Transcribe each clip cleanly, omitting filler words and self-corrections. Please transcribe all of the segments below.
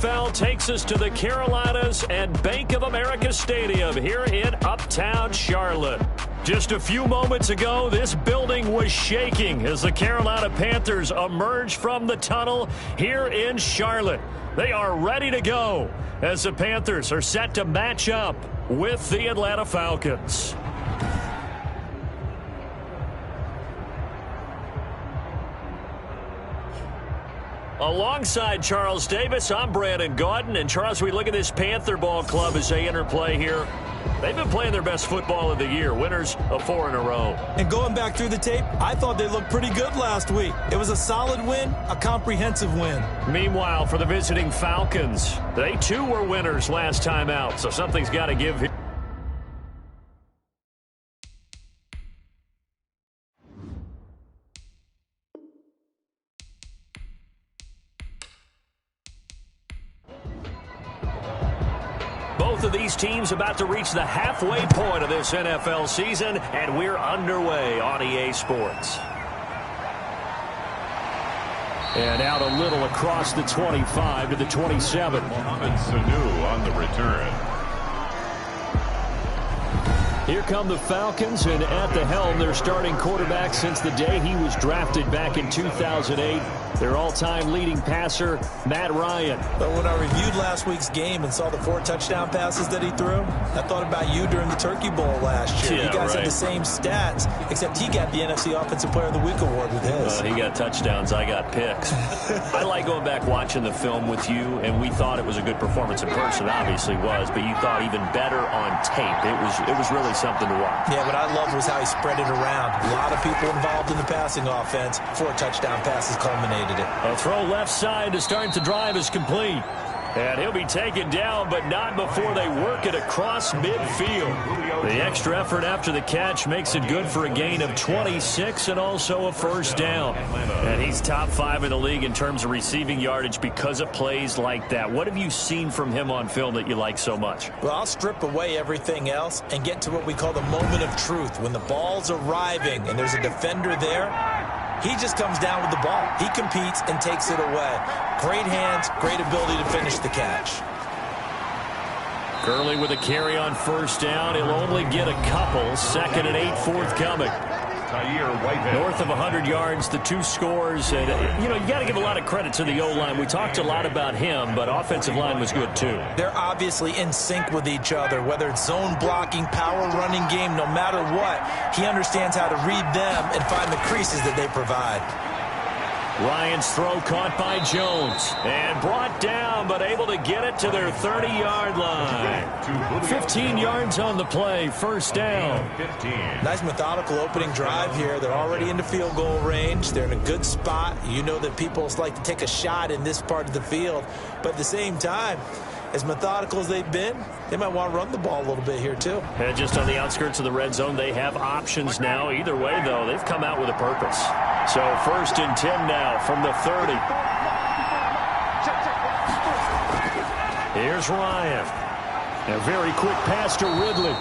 NFL takes us to the Carolinas and Bank of America Stadium here in Uptown Charlotte. Just a few moments ago, this building was shaking as the Carolina Panthers emerged from the tunnel here in Charlotte. They are ready to go as the Panthers are set to match up with the Atlanta Falcons. Alongside Charles Davis, I'm Brandon Gaudin. And Charles, we look at this Panther ball club as they enter play here. They've been playing their best football of the year, winners of 4 in a row. And going back through the tape, I thought they looked pretty good last week. It was a solid win, a comprehensive win. Meanwhile, for the visiting Falcons, they too were winners last time out, so something's got to give here. Both of these teams about to reach the halfway point of this NFL season, and we're underway on EA Sports. And out a little across the 25 to the 27. Mohamed Sanu on the return. Here come the Falcons, and at the helm, their starting quarterback since the day he was drafted back in 2008. Their all-time leading passer, Matt Ryan. But when I reviewed last week's game and saw the 4 touchdown passes that he threw, I thought about you during the Turkey Bowl last year. Yeah, you guys right. had the same stats, except he got the NFC Offensive Player of the Week award with his. He got touchdowns, I got picks. I like going back watching the film with you, and we thought it was a good performance in person. It obviously was, but you thought even better on tape. It was really something to watch. Yeah, what I loved was how he spread it around. A lot of people involved in the passing offense. 4 touchdown passes culminated it. A throw left side to start the drive is complete. And he'll be taken down, but not before they work it across midfield. The extra effort after the catch makes it good for a gain of 26 and also a first down. And he's top 5 in the league in terms of receiving yardage because of plays like that. What have you seen from him on film that you like so much? Well, I'll strip away everything else and get to what we call the moment of truth. When the ball's arriving and there's a defender there, he just comes down with the ball. He competes and takes it away. Great hands, great ability to finish the catch. Gurley with a carry on first down. He'll only get a couple. 2nd and 8 forthcoming. North of 100 yards, the 2 scores. And, you got to give a lot of credit to the O-line. We talked a lot about him, but offensive line was good too. They're obviously in sync with each other, whether it's zone blocking, power running game, no matter what. He understands how to read them and find the creases that they provide. Ryan's throw caught by Jones and brought down, but able to get it to their 30-yard line. 15 yards on the play, first down. Nice methodical opening drive here. They're already into field goal range. They're in a good spot. You know that people like to take a shot in this part of the field, but at the same time, as methodical as they've been, they might want to run the ball a little bit here too. And just on the outskirts of the red zone, they have options now. Either way, though, they've come out with a purpose. So 1st and 10 now from the 30. Here's Ryan. A very quick pass to Ridley.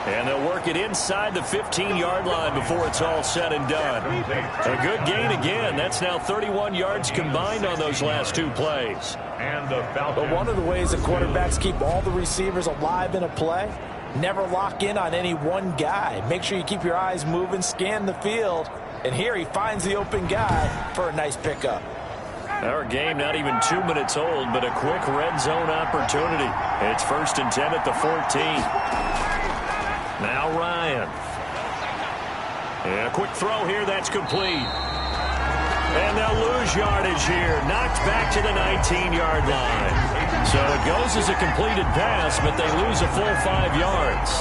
And they'll work it inside the 15-yard line before it's all said and done. A good gain again. That's now 31 yards combined on those last 2 plays. But one of the ways that quarterbacks keep all the receivers alive in a play, never lock in on any one guy. Make sure you keep your eyes moving, scan the field. And here he finds the open guy for a nice pickup. Our game not even 2 minutes old, but a quick red zone opportunity. It's 1st and 10 at the 14. Now Ryan. And a quick throw here, that's complete. And they'll lose yardage here. Knocked back to the 19-yard line. So it goes as a completed pass, but they lose a full 5 yards.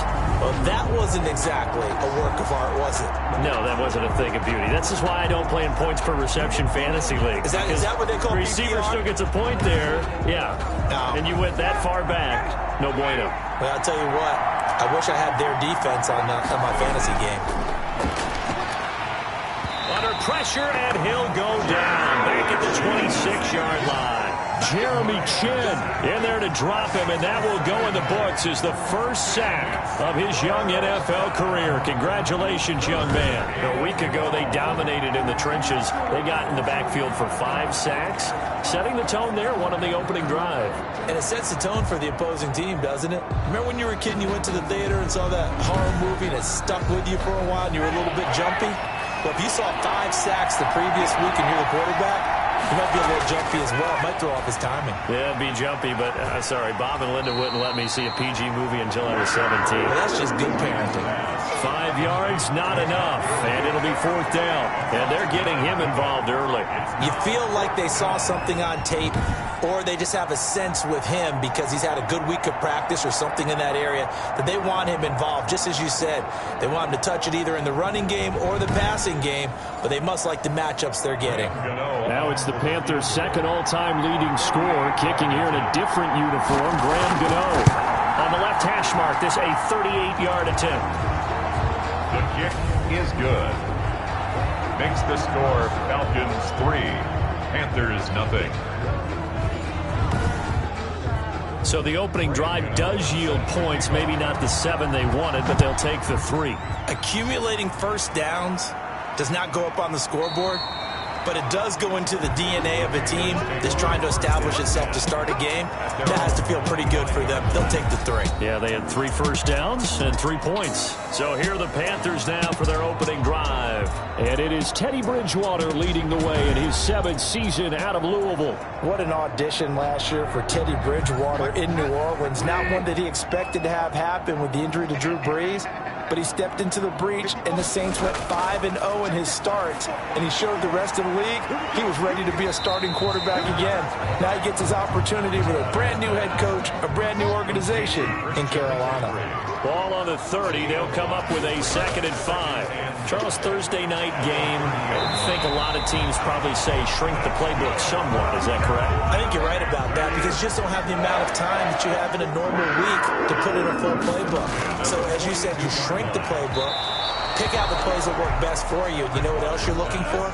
Well, that wasn't exactly a work of art, was it? No, that wasn't a thing of beauty. This is why I don't play in points per reception fantasy league. Is that what they call receiver PPR? still gets a point there. Yeah. No. And you went that far back. No bueno. Well, I'll tell you what. I wish I had their defense on my fantasy game. Under pressure, and he'll go down back at the 26-yard line. Jeremy Chin in there to drop him, and that will go in the books as the first sack of his young NFL career. Congratulations, young man. A week ago, they dominated in the trenches. They got in the backfield for 5 sacks, setting the tone there, one on the opening drive. And it sets the tone for the opposing team, doesn't it? Remember when you were a kid and you went to the theater and saw that horror movie and it stuck with you for a while and you were a little bit jumpy? Well, if you saw 5 sacks the previous week and you're the quarterback, he might be a little jumpy as well. Might throw off his timing. Yeah, be jumpy, but sorry, Bob and Linda wouldn't let me see a PG movie until I was 17. Well, that's just good parenting. 5 yards, not enough, and it'll be 4th down. And they're getting him involved early. You feel like they saw something on tape, or they just have a sense with him because he's had a good week of practice or something in that area that they want him involved. Just as you said, they want him to touch it either in the running game or the passing game, but they must like the matchups they're getting. Now it's the Panthers' second all-time leading scorer, kicking here in a different uniform, Graham Gano. On the left hash mark, this a 38-yard attempt. The kick is good. Makes the score Falcons 3, Panthers nothing. So the opening drive does yield points, maybe not the 7 they wanted, but they'll take the 3. Accumulating first downs does not go up on the scoreboard, but it does go into the DNA of a team that's trying to establish itself to start a game. That has to feel pretty good for them. They'll take the 3. Yeah, they had 3 first downs and 3 points. So here are the Panthers now for their opening drive. And it is Teddy Bridgewater leading the way in his 7th season out of Louisville. What an audition last year for Teddy Bridgewater in New Orleans. Not one that he expected to have happen with the injury to Drew Brees. But he stepped into the breach, and the Saints went 5-0 in his starts, and he showed the rest of the league he was ready to be a starting quarterback again. Now he gets his opportunity with a brand-new head coach, a brand-new organization in Carolina. Ball on the 30. They'll come up with a 2nd and 5. Charles, Thursday night game, I think a lot of teams probably say shrink the playbook somewhat. Is that correct? I think you're right about that because you just don't have the amount of time that you have in a normal week to put in a full playbook. So as you said, you shrink the playbook, pick out the plays that work best for you. You know what else you're looking for?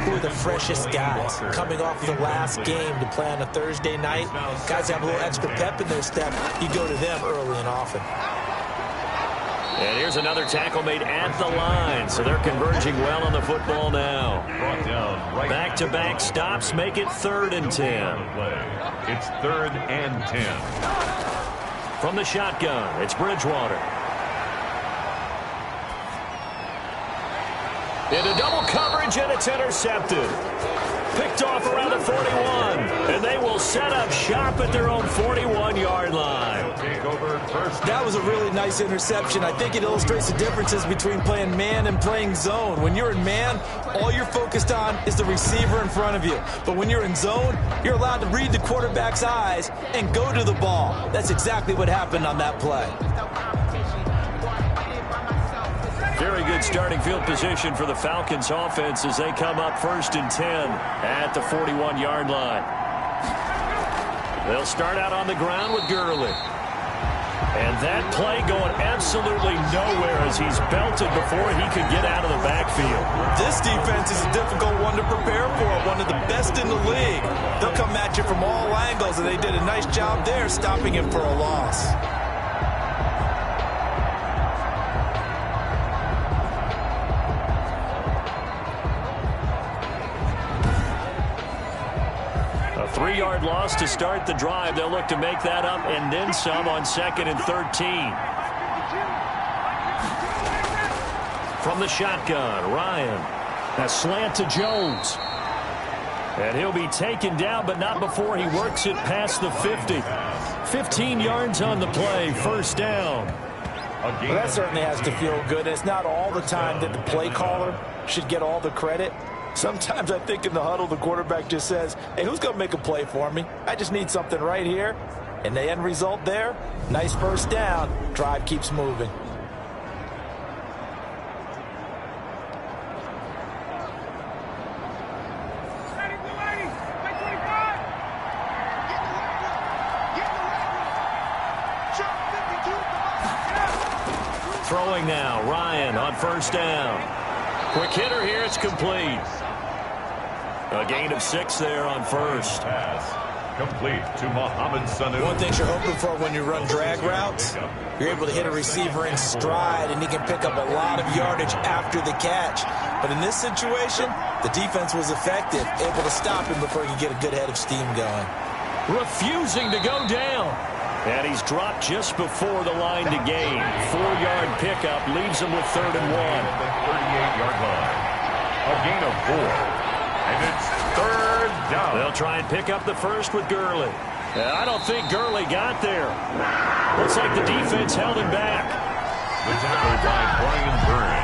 Who are the freshest guys coming off the last game to play on a Thursday night? Guys have a little extra pep in their step. You go to them early and often. And here's another tackle made at the line, so they're converging well on the football now. Back-to-back stops make it 3rd and 10. It's 3rd and 10. From the shotgun, it's Bridgewater. Into double coverage, and it's intercepted. Picked off around the 41, and they will set up shop at their own 41-yard line. That was a really nice interception. I think it illustrates the differences between playing man and playing zone. When you're in man, all you're focused on is the receiver in front of you. But when you're in zone, you're allowed to read the quarterback's eyes and go to the ball. That's exactly what happened on that play. Very good starting field position for the Falcons offense as they come up 1st and 10 at the 41-yard line. They'll start out on the ground with Gurley. And that play going absolutely nowhere as he's belted before he could get out of the backfield. This defense is a difficult one to prepare for, one of the best in the league. They'll come at you from all angles, and they did a nice job there stopping him for a loss. A 3-yard loss to start the drive. They'll look to make that up and then some on 2nd and 13. From the shotgun, Ryan. A slant to Jones. And he'll be taken down, but not before he works it past the 50. 15 yards on the play, 1st down. Well, that certainly has to feel good. It's not all the time that the play caller should get all the credit. Sometimes I think in the huddle, the quarterback just says, hey, who's going to make a play for me? I just need something right here. And the end result there, nice 1st down. Drive keeps moving. Throwing now, Ryan on 1st down. Quick hitter here, it's complete. A gain of 6 there on 1st. Complete to Mohamed Sanu. One thing you're hoping for when you run drag routes, you're able to hit a receiver in stride, and he can pick up a lot of yardage after the catch. But in this situation, the defense was effective, able to stop him before he could get a good head of steam going. Refusing to go down. And he's dropped just before the line to gain. 4-yard pickup leaves him with 3rd and 1. The 38-yard line. A gain of 4. And it's 3rd down. They'll try and pick up the first with Gurley. I don't think Gurley got there. Looks like the defense held him back. The tackle by Brian Burns.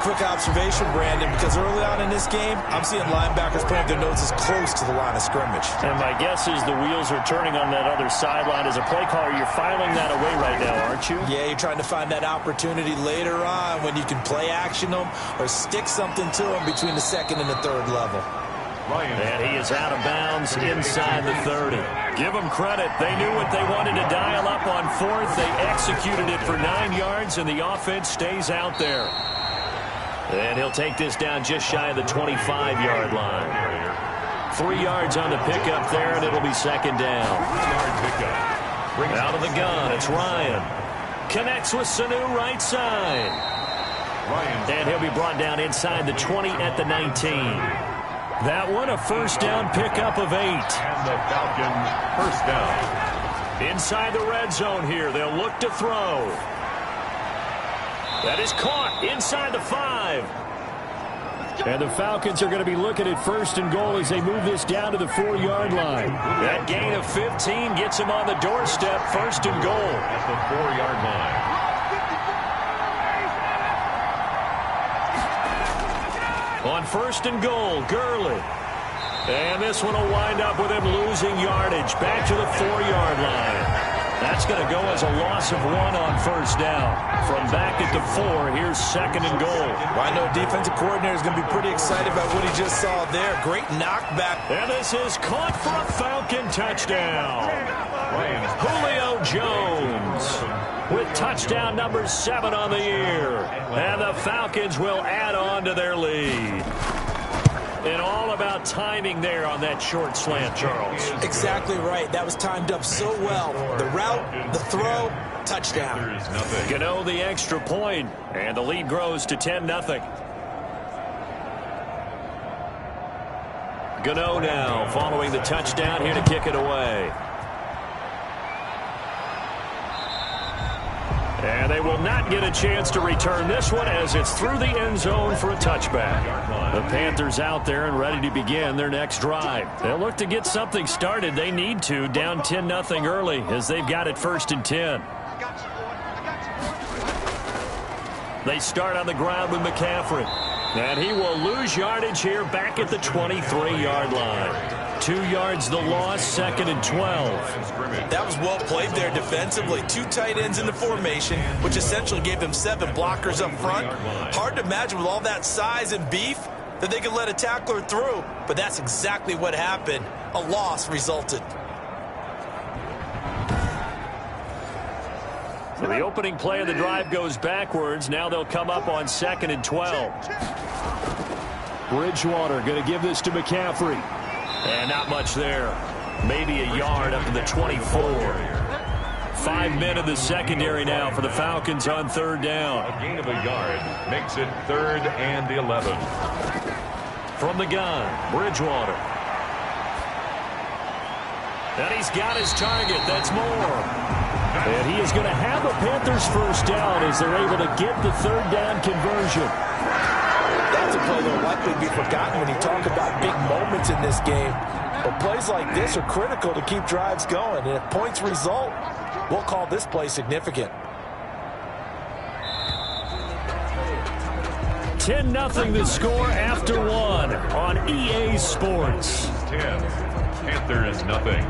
Quick observation, Brandon, because early on in this game, I'm seeing linebackers putting their noses close to the line of scrimmage. And my guess is the wheels are turning on that other sideline. As a play caller, you're filing that away right now, aren't you? Yeah, you're trying to find that opportunity later on when you can play action them or stick something to them between the 2nd and the 3rd level. And he is out of bounds inside the 30. Give them credit. They knew what they wanted to dial up on 4th. They executed it for 9 yards, and the offense stays out there. And he'll take this down just shy of the 25-yard line. 3 yards on the pickup there, and it'll be 2nd down. Out of the gun, it's Ryan. Connects with Sanu right side. And he'll be brought down inside the 20 at the 19. That one a 1st down pickup of 8. And the Falcons 1st down. Inside the red zone here, they'll look to throw. That is caught inside the 5. And the Falcons are going to be looking at 1st and goal as they move this down to the 4-yard line. That gain of 15 gets them on the doorstep, 1st and goal. At the 4-yard line. On 1st and goal, Gurley. And this one will wind up with him losing yardage back to the 4-yard line. That's going to go as a loss of 1 on 1st down. From back at the 4, here's 2nd and goal. Well, I know defensive coordinator is going to be pretty excited about what he just saw there. Great knockback. And this is caught for a Falcon touchdown. Julio Jones with touchdown number 7 on the year. And the Falcons will add on to their lead. And all about timing there on that short slant, Charles. Exactly right. That was timed up so well. The route, the throw, touchdown. Gano the extra point, and the lead grows to 10-0. Gano now following the touchdown here to kick it away. And they will not get a chance to return this one as it's through the end zone for a touchback. The Panthers out there and ready to begin their next drive. They'll look to get something started. They need to, down 10-0 early as they've got it 1st and 10. They start on the ground with McCaffrey. And he will lose yardage here back at the 23-yard line. 2 yards the loss, 2nd and 12. That was well played there defensively. 2 tight ends in the formation, which essentially gave them 7 blockers up front. Hard to imagine with all that size and beef that they could let a tackler through, but that's exactly what happened. A loss resulted. So the opening play of the drive goes backwards. Now they'll come up on 2nd and 12. Bridgewater going to give this to McCaffrey. And not much there. Maybe a yard up to the 24. 5 men in the secondary now for the Falcons on 3rd down. A gain of a yard makes it 3rd and 11. From the gun, Bridgewater. And he's got his target. That's Moore. And he is going to have the Panthers 1st down as they're able to get the 3rd down conversion. That's a play that will likely be forgotten when you talk about big moments in this game. But plays like this are critical to keep drives going. And if points result, we'll call this play significant. 10-0 the score after 1 on EA Sports. 10. Panthers nothing.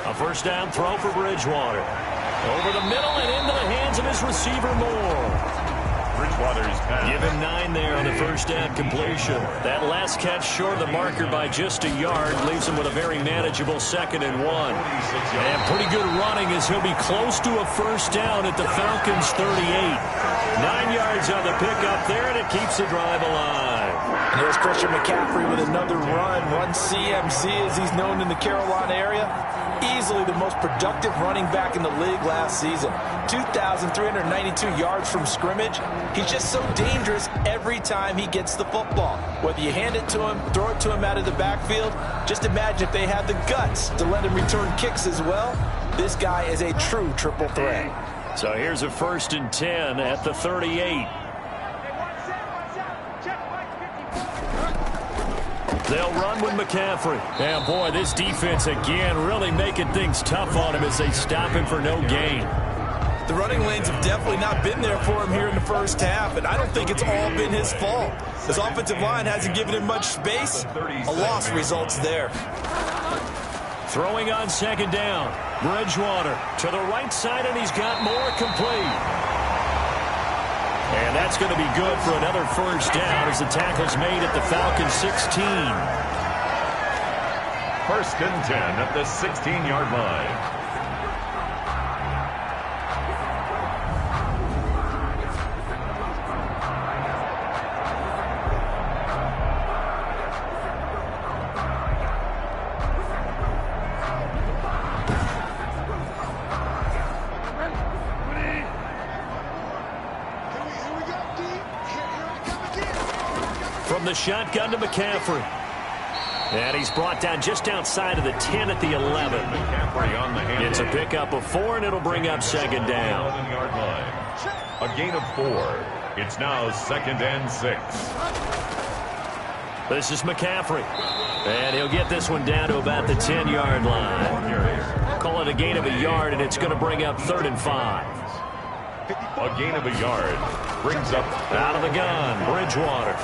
A 1st down throw for Bridgewater. Over the middle and into the hands of his receiver, Moore. Bridgewater's pass. Give him 9 there on the first down completion. That last catch short of the marker by just a yard leaves him with a very manageable 2nd and 1. And pretty good running as he'll be close to a first down at the Falcons 38. 9 yards on the pickup there, and it keeps the drive alive. And here's Christian McCaffrey with another run CMC as he's known in the Carolina area. Easily the most productive running back in the league last season. 2,392 yards from scrimmage. He's just so dangerous every time he gets the football. Whether you hand it to him, throw it to him out of the backfield, just imagine if they had the guts to let him return kicks as well. This guy is a true triple threat. So here's a 1st and 10 at the 38. They'll run with McCaffrey. And boy, this defense again really making things tough on him as they stop him for no gain. The running lanes have definitely not been there for him here in the first half, and I don't think it's all been his fault. His offensive line hasn't given him much space. A loss results there. Throwing on 2nd down. Bridgewater to the right side, and he's got more complete. And that's going to be good for another first down as the tackle's made at the Falcons 16. 1st and 10 at the 16-yard line. From the shotgun to McCaffrey. And he's brought down just outside of the 10 at the 11. McCaffrey on the hand. It's a pickup of 4, and it'll bring up 2nd down. 11-yard line. A gain of 4. It's now 2nd and 6. This is McCaffrey. And he'll get this one down to about the 10-yard line. Call it a gain of a yard, and it's going to bring up 3rd and 5. A gain of a yard. Brings up out of the gun. Bridgewater.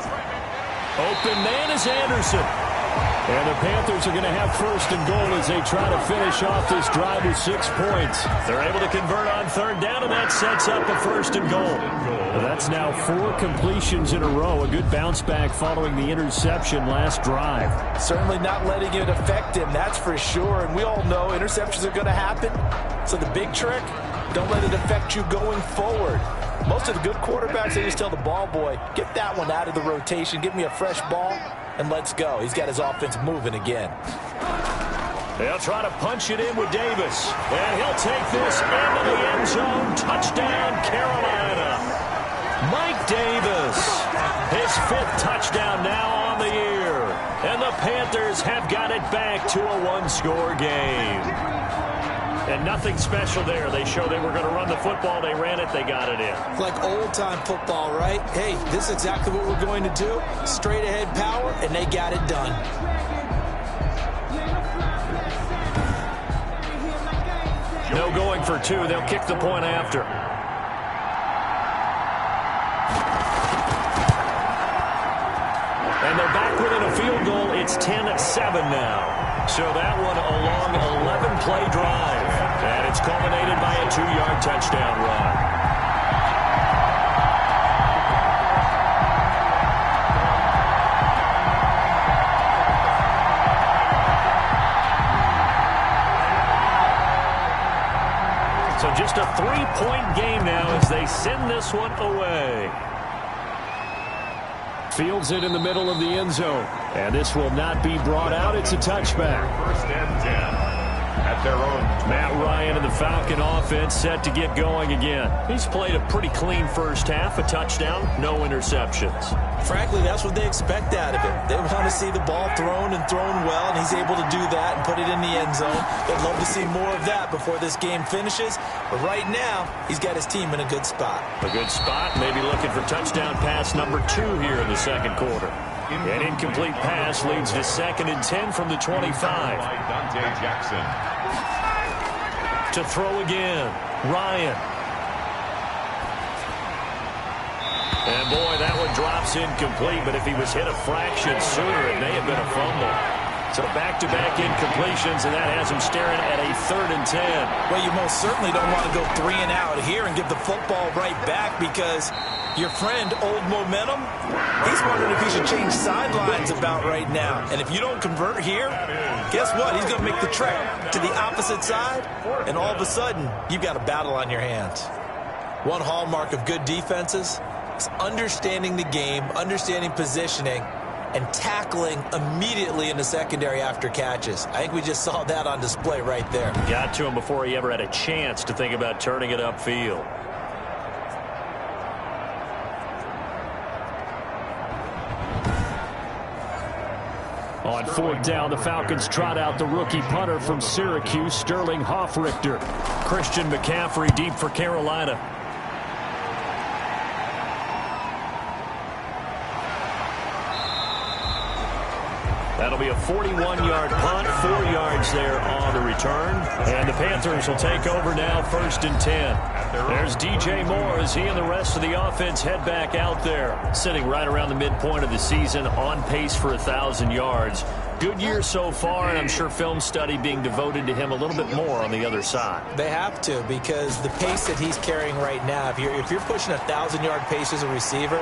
Open man is Anderson. And the Panthers are going to have 1st and goal as they try to finish off this drive with 6 points. They're able to convert on 3rd down, and that sets up a 1st and goal. That's now 4 completions in a row. A good bounce back following the interception last drive. Certainly not letting it affect him, that's for sure. And we all know interceptions are going to happen. So the big trick, don't let it affect you going forward. Most of the good quarterbacks, they just tell the ball boy, get that one out of the rotation, give me a fresh ball, and let's go. He's got his offense moving again. They'll try to punch it in with Davis. And he'll take this into the end zone. Touchdown, Carolina. Mike Davis, his 5th touchdown now on the year. And the Panthers have got it back to a 1-score game. And nothing special there. They showed they were going to run the football. They ran it. They got it in. Like old-time football, right? Hey, this is exactly what we're going to do. Straight-ahead power, and they got it done. No going for 2. They'll kick the point after. And they're back within a field goal. It's 10-7 now. So that one a long 11-play drive. And it's culminated by a 2-yard touchdown run. So just a 3-point game now as they send this one away. Fields it in the middle of the end zone. And this will not be brought out. It's a touchback. 1st and 10 at their own. Matt Ryan and the Falcon offense set to get going again. He's played a pretty clean first half. A touchdown, no interceptions. Frankly, that's what they expect out of him. They want to see the ball thrown and thrown well, and he's able to do that and put it in the end zone. They'd love to see more of that before this game finishes. But right now, he's got his team in a good spot. A good spot, maybe looking for touchdown pass number 2 here in the 2nd quarter. An incomplete pass leads to 2nd and 10 from the 25. Dante Jackson. To throw again, Ryan. And boy, that one drops incomplete, but if he was hit a fraction sooner, it may have been a fumble. So back-to-back incompletions, and that has him staring at a 3rd and 10. Well, you most certainly don't want to go 3 and out here and give the football right back, because your friend, Old Momentum, he's wondering if he should change sidelines about right now. And if you don't convert here, guess what? He's going to make the trek to the opposite side, and all of a sudden, you've got a battle on your hands. One hallmark of good defenses is understanding the game, understanding positioning, and tackling immediately in the secondary after catches. I think we just saw that on display right there. Got to him before he ever had a chance to think about turning it upfield. On 4th down, the Falcons trot out the rookie punter from Syracuse, Sterling Hoffrichter. Christian McCaffrey deep for Carolina. That'll be a 41-yard punt, 4 yards there on the return. And the Panthers will take over now, 1st and 10. There's DJ Moore as he and the rest of the offense head back out there. Sitting right around the midpoint of the season, on pace for 1,000 yards. Good year so far, and I'm sure film study being devoted to him a little bit more on the other side. They have to, because the pace that he's carrying right now, if you're pushing 1,000-yard pace as a receiver,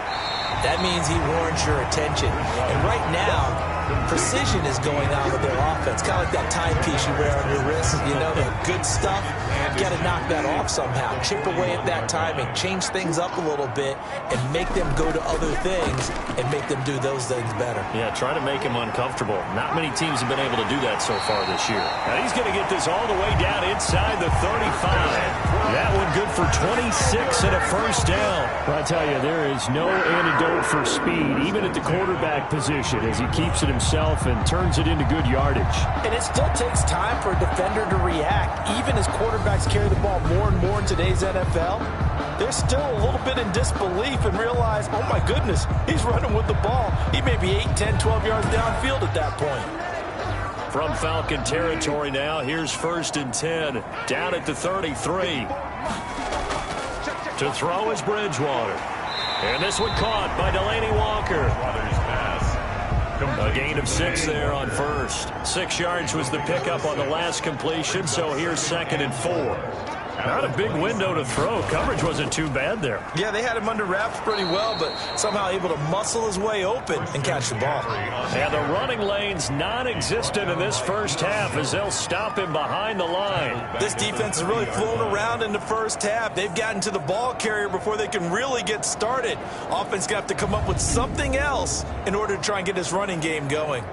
that means he warrants your attention. And right now, precision is going on with their offense. Kind of like that timepiece you wear on your wrist. You know, that good stuff. You got to knock that off somehow. Chip away at that timing. Change things up a little bit and make them go to other things and make them do those things better. Yeah, try to make him uncomfortable. Not many teams have been able to do that so far this year. Now he's going to get this all the way down inside the 35. That one good for 26 and a 1st down. Well, I tell you, there is no antidote for speed, even at the quarterback position, as he keeps it himself and turns it into good yardage. And it still takes time for a defender to react. Even as quarterbacks carry the ball more and more in today's NFL, they're still a little bit in disbelief and realize, oh my goodness, he's running with the ball. He may be 8, 10, 12 yards downfield at that point. From Falcon territory now, here's 1st and 10, down at the 33. To throw is Bridgewater. And this one caught by Delaney Walker. A gain of 6 there on 1st. 6 yards was the pickup on the last completion, so here's 2nd and 4. Not a big window to throw. Coverage wasn't too bad there. Yeah, they had him under wraps pretty well, but somehow able to muscle his way open and catch the ball. And the running lane's non-existent in this first half as they'll stop him behind the line. This defense is really flown around in the first half. They've gotten to the ball carrier before they can really get started. Offense got to come up with something else in order to try and get this running game going.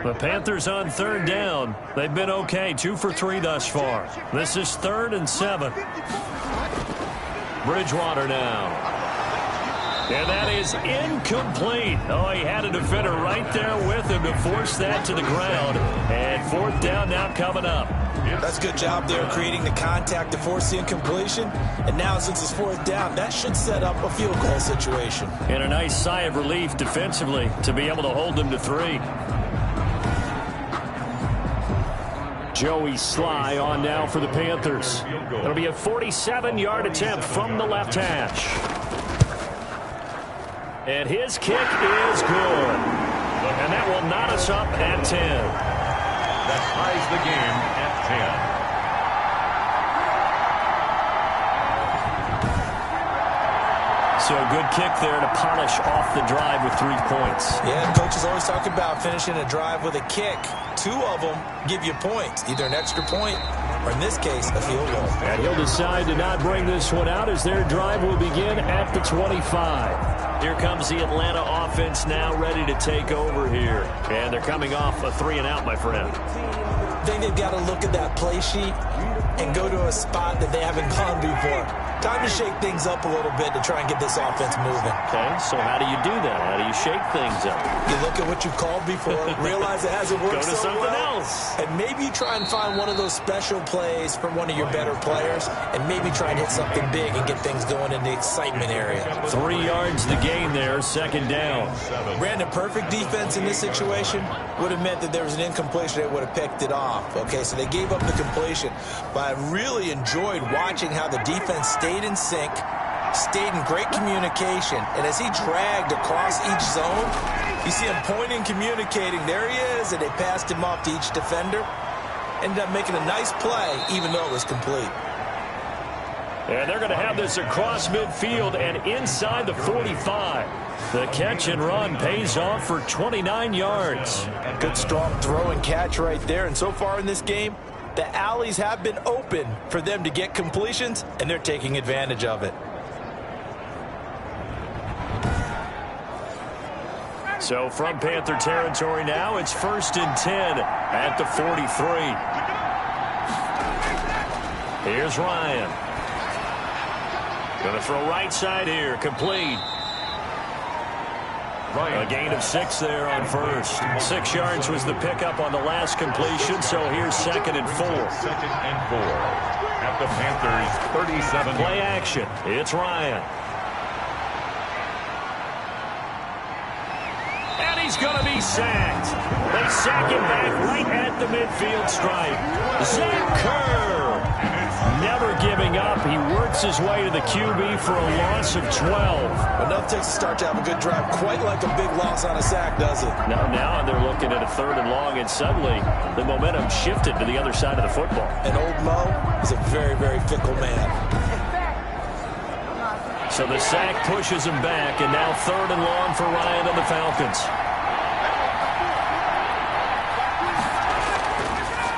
The Panthers on 3rd down. They've been okay, 2 for 3 thus far. This is 3rd and 7. Bridgewater now. And that is incomplete. Oh, he had a defender right there with him to force that to the ground. And 4th down now coming up. That's a good job there creating the contact to force the incompletion. And now since it's 4th down, that should set up a field goal situation. And a nice sigh of relief defensively to be able to hold them to 3. Joey Sly on now for the Panthers. It'll be a 47-yard attempt from the left hash. And his kick is good. And that will knot us up at 10. That ties the game at 10. So a good kick there to polish off the drive with 3 points. Yeah, coaches always talk about finishing a drive with a kick. 2 of them give you points, either an extra point or, in this case, a field goal. And he'll decide to not bring this one out as their drive will begin at the 25. Here comes the Atlanta offense now ready to take over here. And they're coming off a 3-and-out, my friend. I think they've got to look at that play sheet and go to a spot that they haven't gone before. Time to shake things up a little bit to try and get this offense moving. Okay, so how do you do that? How do you shake things up? You look at what you called before, realize it hasn't worked so well. Go to something else. And maybe you try and find one of those special plays from one of your better players, and maybe try and hit something big and get things going in the excitement area. 3 yards the gain there, 2nd down. Brandon, perfect defense in this situation would have meant that there was an incompletion that would have picked it off. off. Okay, so they gave up the completion. But I really enjoyed watching how the defense stayed in sync, stayed in great communication. And as he dragged across each zone, you see him pointing, communicating. There he is, and they passed him off to each defender. Ended up making a nice play, even though it was complete. And they're going to have this across midfield and inside the 45. The catch and run pays off for 29 yards. Good strong throw and catch right there. And so far in this game, the alleys have been open for them to get completions, and they're taking advantage of it. So from Panther territory now, it's 1st and 10 at the 43. Here's Ryan. Going to throw right side here, complete. A gain of 6 there on first. 6 yards was the pickup on the last completion, so here's 2nd and 4. 2nd and 4 at the Panthers 37. Play action. It's Ryan. And he's going to be sacked. They sack him back right at the midfield stripe. Zach Kerr. Never giving up. He works his way to the QB for a loss of 12. Enough takes to start to have a good drive. Quite like a big loss on a sack, does it? Now they're looking at a 3rd and long, and suddenly the momentum shifted to the other side of the football. And old Mo is a very, very fickle man. So the sack pushes him back, and now 3rd and long for Ryan and the Falcons.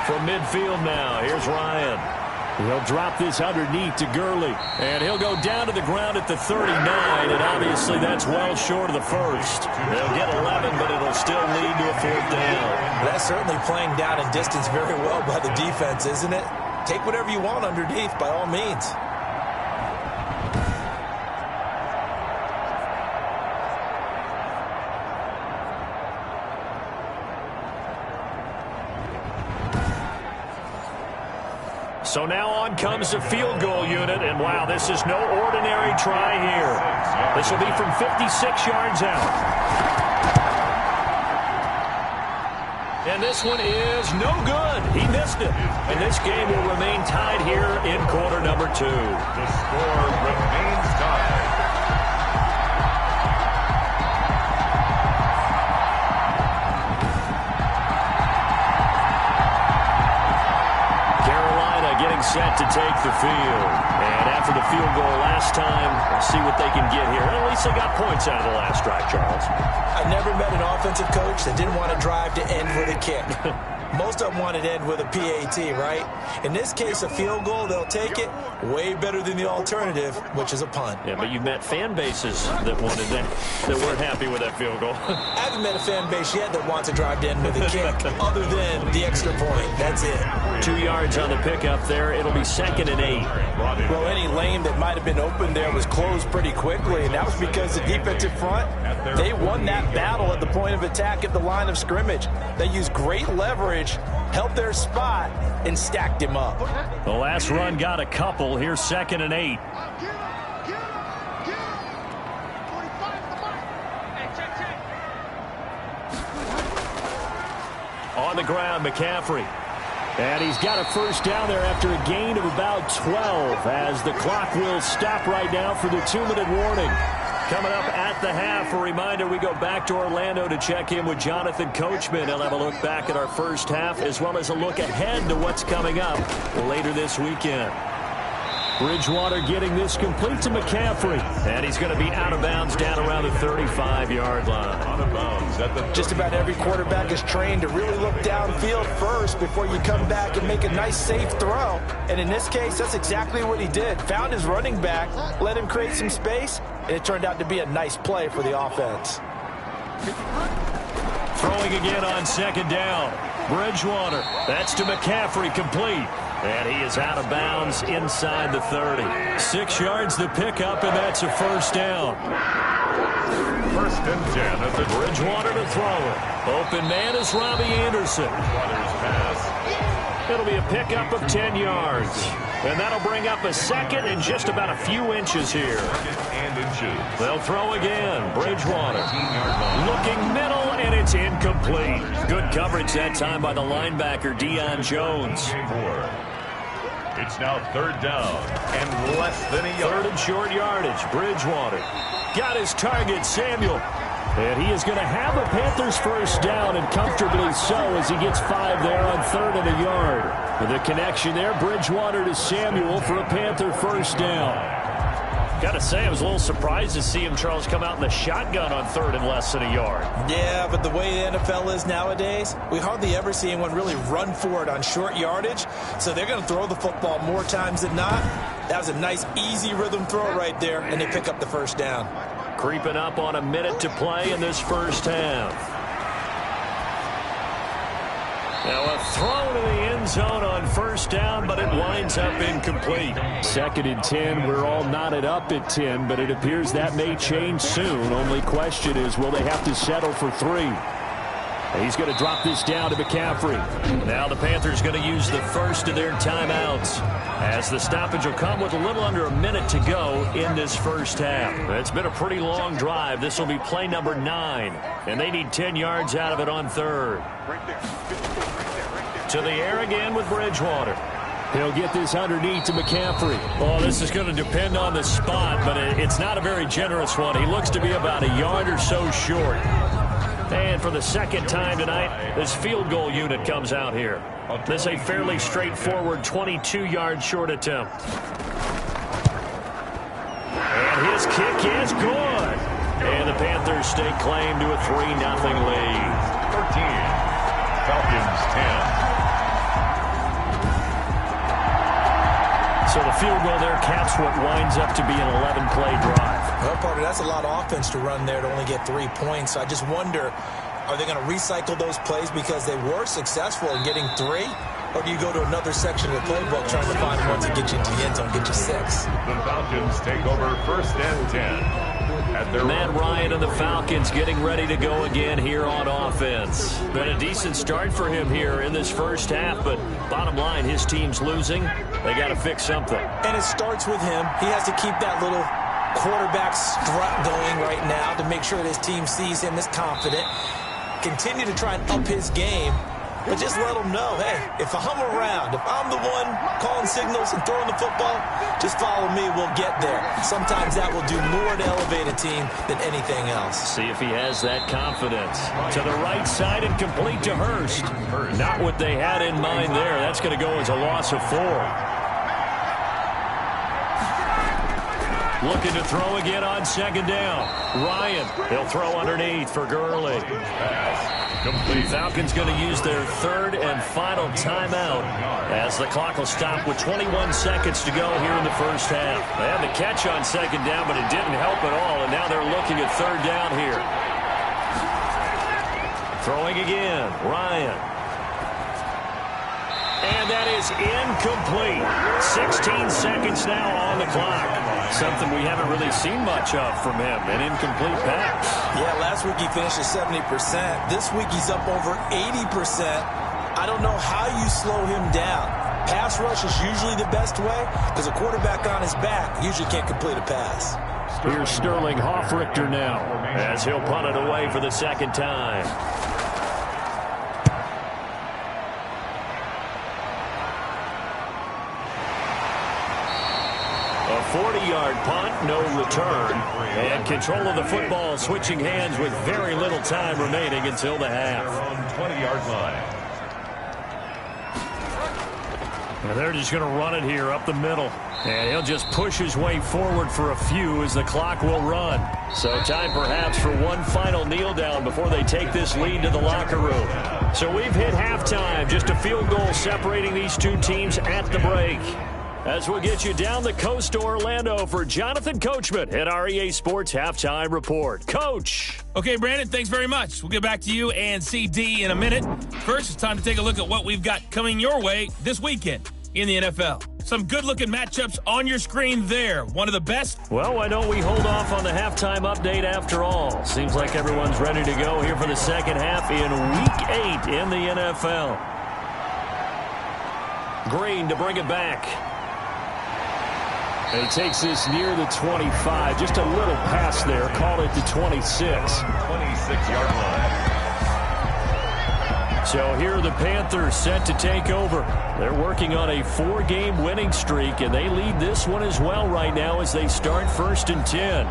From midfield now, here's Ryan. He'll drop this underneath to Gurley. And he'll go down to the ground at the 39, and obviously that's well short of the first. They'll get 11, but it'll still lead to a 4th down. That's certainly playing down in distance very well by the defense, isn't it? Take whatever you want underneath, by all means. So now on comes the field goal unit, and wow, this is no ordinary try here. This will be from 56 yards out. And this one is no good. He missed it. And this game will remain tied here in quarter number 2. The score remains tied. Set to take the field. And after the field goal last time, let's see what they can get here. At least they got points out of the last drive, Charles. I never met an offensive coach that didn't want to drive to end with a kick. Most of them wanted to end with a PAT, right? In this case, a field goal, they'll take it. Way better than the alternative, which is a punt. Yeah, but you've met fan bases that wanted that weren't happy with that field goal. I haven't met a fan base yet that wants to drive to end with a kick, other than the extra point. That's it. 2 yards on the pickup there. It'll be 2nd and 8. Well, any lane that might have been open there was closed pretty quickly, and that was because the defensive front, they won that battle at the point of attack at the line of scrimmage. They used great leverage, held their spot, and stacked him up. The last run got a couple. Here's 2nd and 8. On the ground, McCaffrey. And he's got a 1st down there after a gain of about 12 as the clock will stop right now for the 2-minute warning. Coming up at the half, a reminder, we go back to Orlando to check in with Jonathan Coachman. He'll have a look back at our first half as well as a look ahead to what's coming up later this weekend. Bridgewater getting this complete to McCaffrey. And he's going to be out of bounds down around the 35-yard line. Out of bounds at the Just about every quarterback is trained to really look downfield first before you come back and make a nice, safe throw. And in this case, that's exactly what he did. Found his running back, let him create some space, and it turned out to be a nice play for the offense. Throwing again on 2nd down. Bridgewater. That's to McCaffrey, complete. And he is out of bounds inside the 30. 6 yards the pickup, and that's a 1st down. 1st and 10 at the Bridgewater to throw it. Open man is Robbie Anderson. It'll be a pickup of 10 yards. And that'll bring up a 2nd and just about a few inches here. 2nd and inches. They'll throw again. Bridgewater looking middle, and it's incomplete. incomplete. Good coverage that time by the linebacker, Deion Jones. It's now third down and less than a yard. Third and short yardage. Bridgewater got his target, Samuel. And he is going to have a Panthers first down, and comfortably so, as he gets 5 there on 3rd and a yard. With a connection there, Bridgewater to Samuel for a Panther first down. Got to say, I was a little surprised to see him, Charles, come out in the shotgun on 3rd and less than a yard. Yeah, but the way the NFL is nowadays, we hardly ever see anyone really run for it on short yardage. So they're going to throw the football more times than not. That was a nice, easy rhythm throw right there, and they pick up the first down. Creeping up on a minute to play in this first half. Now a throw to the end zone on first down, but it winds up incomplete. 2nd and 10. We're all knotted up at 10, but it appears that may change soon. Only question is, will they have to settle for 3? He's going to drop this down to McCaffrey. Now the Panthers going to use the first of their timeouts, as the stoppage will come with a little under a minute to go in this first half. It's been a pretty long drive. This will be play number 9, and they need 10 yards out of it on 3rd. To the air again with Bridgewater. He'll get this underneath to McCaffrey. Oh, this is going to depend on the spot, but it's not a very generous one. He looks to be about a yard or so short. And for the second time tonight, this field goal unit comes out here. This is a fairly straightforward 22-yard short attempt. And his kick is good. And the Panthers stake claim to a 3-0 lead. 13. Falcons 10. So the field goal there caps what winds up to be an 11-play drive. Well, Parker, that's a lot of offense to run there to only get 3 points. So I just wonder, are they going to recycle those plays because they were successful in getting 3? Or do you go to another section of the playbook trying to find ones that get you into the end zone, get you 6? The Falcons take over 1st and 10. Matt Ryan and the Falcons getting ready to go again here on offense. Been a decent start for him here in this first half, but bottom line, his team's losing. They got to fix something. And it starts with him. He has to keep that little quarterback strut going right now to make sure that his team sees him as confident. Continue to try and up his game, but just let him know, hey, if I'm around, if I'm the one calling signals and throwing the football, just follow me, we'll get there. Sometimes that will do more to elevate a team than anything else. See if he has that confidence. To the right side and complete to Hurst. Not what they had in mind there. That's going to go as a loss of 4. Looking to throw again on 2nd down. Ryan, he'll throw underneath for Gurley. Falcons going to use their 3rd and final timeout as the clock will stop with 21 seconds to go here in the first half. They had the catch on 2nd down, but it didn't help at all, and now they're looking at 3rd down here. Throwing again, Ryan. And that is incomplete. 16 seconds now on the clock. Something we haven't really seen much of from him, an incomplete pass. Yeah, last week he finished at 70%. This week he's up over 80%. I don't know how you slow him down. Pass rush is usually the best way because a quarterback on his back usually can't complete a pass. Here's Sterling Hoffrichter now as he'll punt it away for the second time. A 40-yard punt, no return, and control of the football switching hands with very little time remaining until the half. 20-yard line. And they're just going to run it here up the middle. And he'll just push his way forward for a few as the clock will run. So time perhaps for one final kneel down before they take this lead to the locker room. So we've hit halftime, just a field goal separating these two teams at the break. As we'll get you down the coast to Orlando for Jonathan Coachman at our EA Sports Halftime Report. Coach. Okay, Brandon, thanks very much. We'll get back to you and CD in a minute. First, it's time to take a look at what we've got coming your way this weekend in the NFL. Some good-looking matchups on your screen there. One of the best. Well, why don't we hold off on the halftime update after all? Seems like everyone's ready to go here for the second half in Week 8 in the NFL. Green to bring it back. And he takes this near the 25. Just a little pass there. Call it the 26. 26-yard line. So here are the Panthers set to take over. They're working on a 4-game winning streak, and they lead this one as well right now as they start 1st and 10.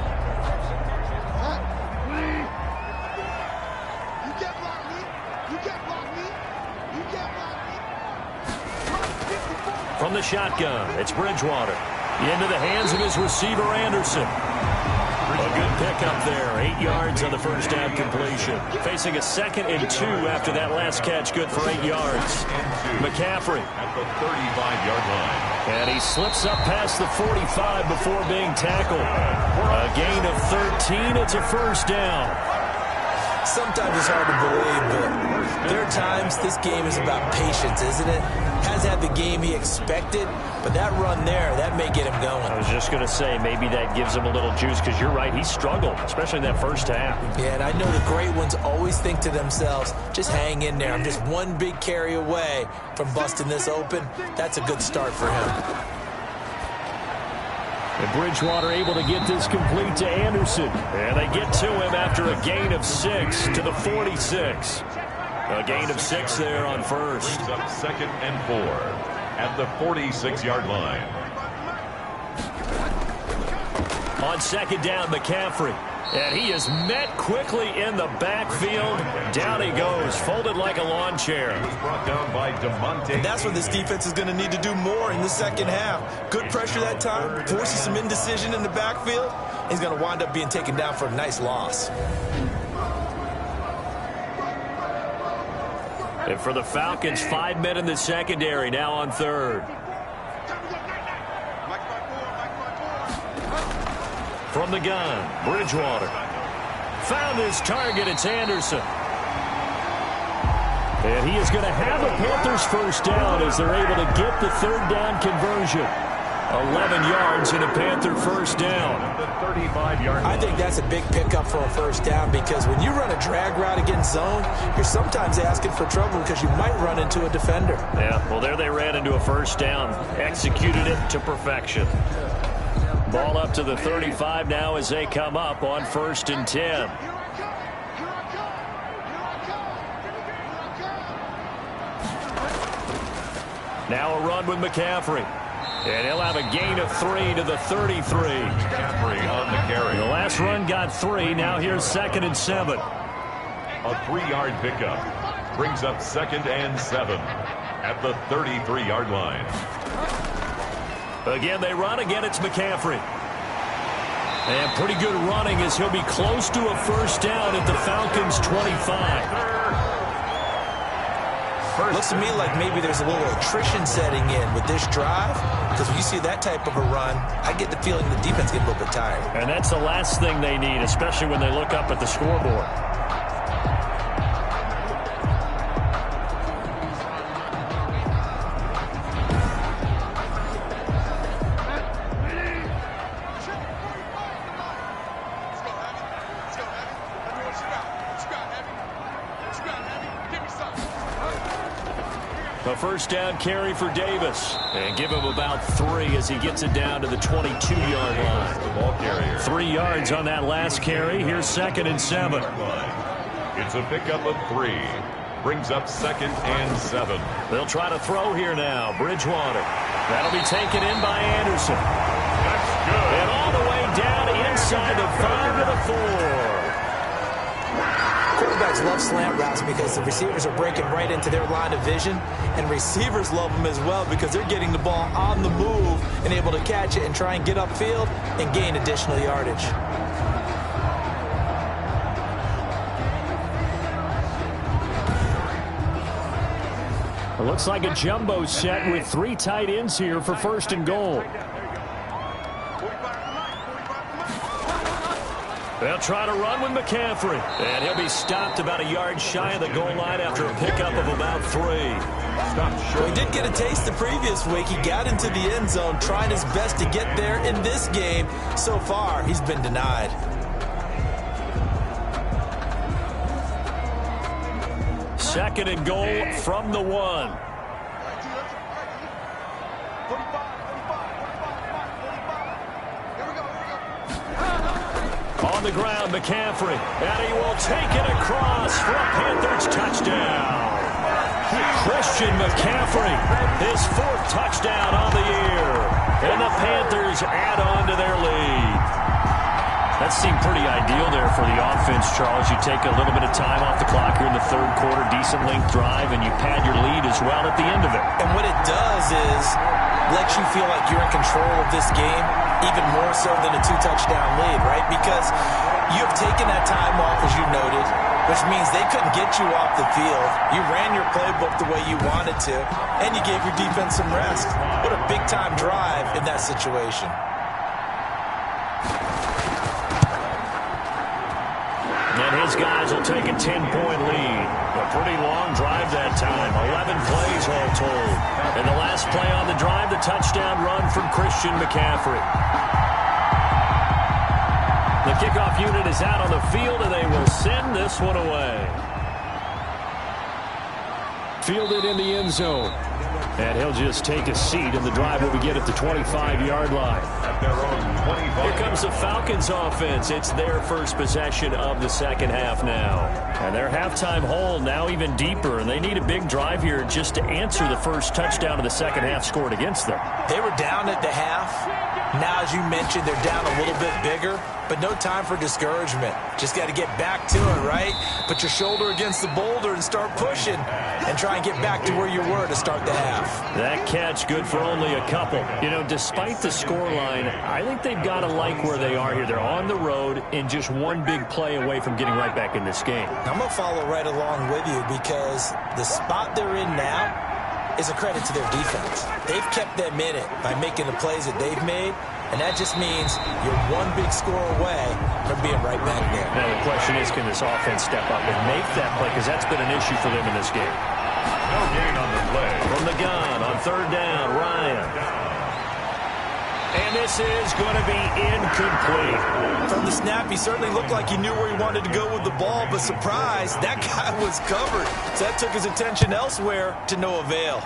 From the shotgun, it's Bridgewater. Into the hands of his receiver, Anderson. A good pickup there. 8 yards on the first down completion. Facing a 2nd and 2 after that last catch. Good for 8 yards. McCaffrey. At the 35-yard line. And he slips up past the 45 before being tackled. A gain of 13. It's a first down. Sometimes it's hard to believe, but there are times this game is about patience, isn't it? Has had the game he expected, but that run there, that may get him going. I was just going to say, maybe that gives him a little juice, because you're right, he struggled, especially in that first half. Yeah, and I know the great ones always think to themselves, just hang in there. I'm just one big carry away from busting this open. That's a good start for him. And Bridgewater able to get this complete to Anderson. And they get to him after a gain of 6 to the 46. A gain of 6 there on first. Brings up 2nd and 4 at the 46-yard line. On 2nd down, McCaffrey. And he is met quickly in the backfield. Down he goes, folded like a lawn chair. He was brought down by DeMonte. And that's what this defense is going to need to do more in the second half. Good pressure that time, forces some indecision in the backfield. He's going to wind up being taken down for a nice loss. And for the Falcons, 5 men in the secondary, now on 3rd. From the gun, Bridgewater. Found his target, it's Anderson. And he is going to have a Panthers first down as they're able to get the 3rd down conversion. 11 yards and a Panther first down. I think that's a big pickup for a first down, because when you run a drag route against zone, you're sometimes asking for trouble because you might run into a defender. Yeah, well, there they ran into a first down. Executed it to perfection. Ball up to the 35 now as they come up on 1st and 10. Now a run with McCaffrey. And he'll have a gain of 3 to the 33. McCaffrey on the carry. The last run got 3. Now here's 2nd and 7. A 3-yard pickup. Brings up 2nd and 7 at the 33-yard line. Again, they run. Again, it's McCaffrey. And pretty good running as he'll be close to a first down at the Falcons' 25. Looks to me like maybe there's a little attrition setting in with this drive, because when you see that type of a run, I get the feeling the defense gets a little bit tired. And that's the last thing they need, especially when they look up at the scoreboard. A first down carry for Davis. And give him about 3 as he gets it down to the 22-yard line. The ball carrier. 3 yards on that last carry. Here's 2nd and 7. It's a pickup of 3. Brings up 2nd and 7. They'll try to throw here now. Bridgewater. That'll be taken in by Anderson. That's good. And all the way down inside the 5 to the 4. Quarterbacks love slant routes because the receivers are breaking right into their line of vision, and receivers love them as well because they're getting the ball on the move and able to catch it and try and get upfield and gain additional yardage. It looks like a jumbo set with 3 tight ends here for 1st and goal. They'll try to run with McCaffrey. And he'll be stopped about a yard shy of the goal line after a pickup of about 3. Well, he did get a taste the previous week. He got into the end zone, trying his best to get there in this game. So far, he's been denied. Second and goal from the 1. On the ground, McCaffrey. And he will take it across for a Panthers touchdown. Christian McCaffrey, his 4th touchdown on the year. And the Panthers add on to their lead. That seemed pretty ideal there for the offense, Charles. You take a little bit of time off the clock here in the 3rd quarter, decent length drive, and you pad your lead as well at the end of it. And what it does is let you feel like you're in control of this game, even more so than a 2-touchdown lead, right? Because you have taken that time off, as you noted, which means they couldn't get you off the field. You ran your playbook the way you wanted to, and you gave your defense some rest. What a big-time drive in that situation. And his guys will take a 10-point lead. A pretty long drive that time. 11 plays all told. And the last play on the drive, the touchdown run from Christian McCaffrey. The kickoff unit is out on the field, and they will send this one away. Fielded in the end zone. And he'll just take a seat, and the drive will begin at the 25-yard line. At their own 25. Here comes the Falcons offense. It's their first possession of the second half now. And their halftime hole now even deeper, and they need a big drive here just to answer the first touchdown of the second half scored against them. They were down at the half. Now, as you mentioned, they're down a little bit bigger, but no time for discouragement. Just got to get back to it, right? Put your shoulder against the boulder and start pushing and try and get back to where you were to start the half. That catch good for only a couple. You know, despite the scoreline, I think they've got to like where they are here. They're on the road and just one big play away from getting right back in this game. I'm going to follow right along with you because the spot they're in now is a credit to their defense. They've kept them in it by making the plays that they've made, and that just means you're one big score away from being right back there. Now the question is, can this offense step up and make that play? Because that's been an issue for them in this game. No gain on the play. From the gun on 3rd down, Ryan. And this is going to be incomplete. From the snap, he certainly looked like he knew where he wanted to go with the ball, but surprise, that guy was covered. So that took his attention elsewhere to no avail.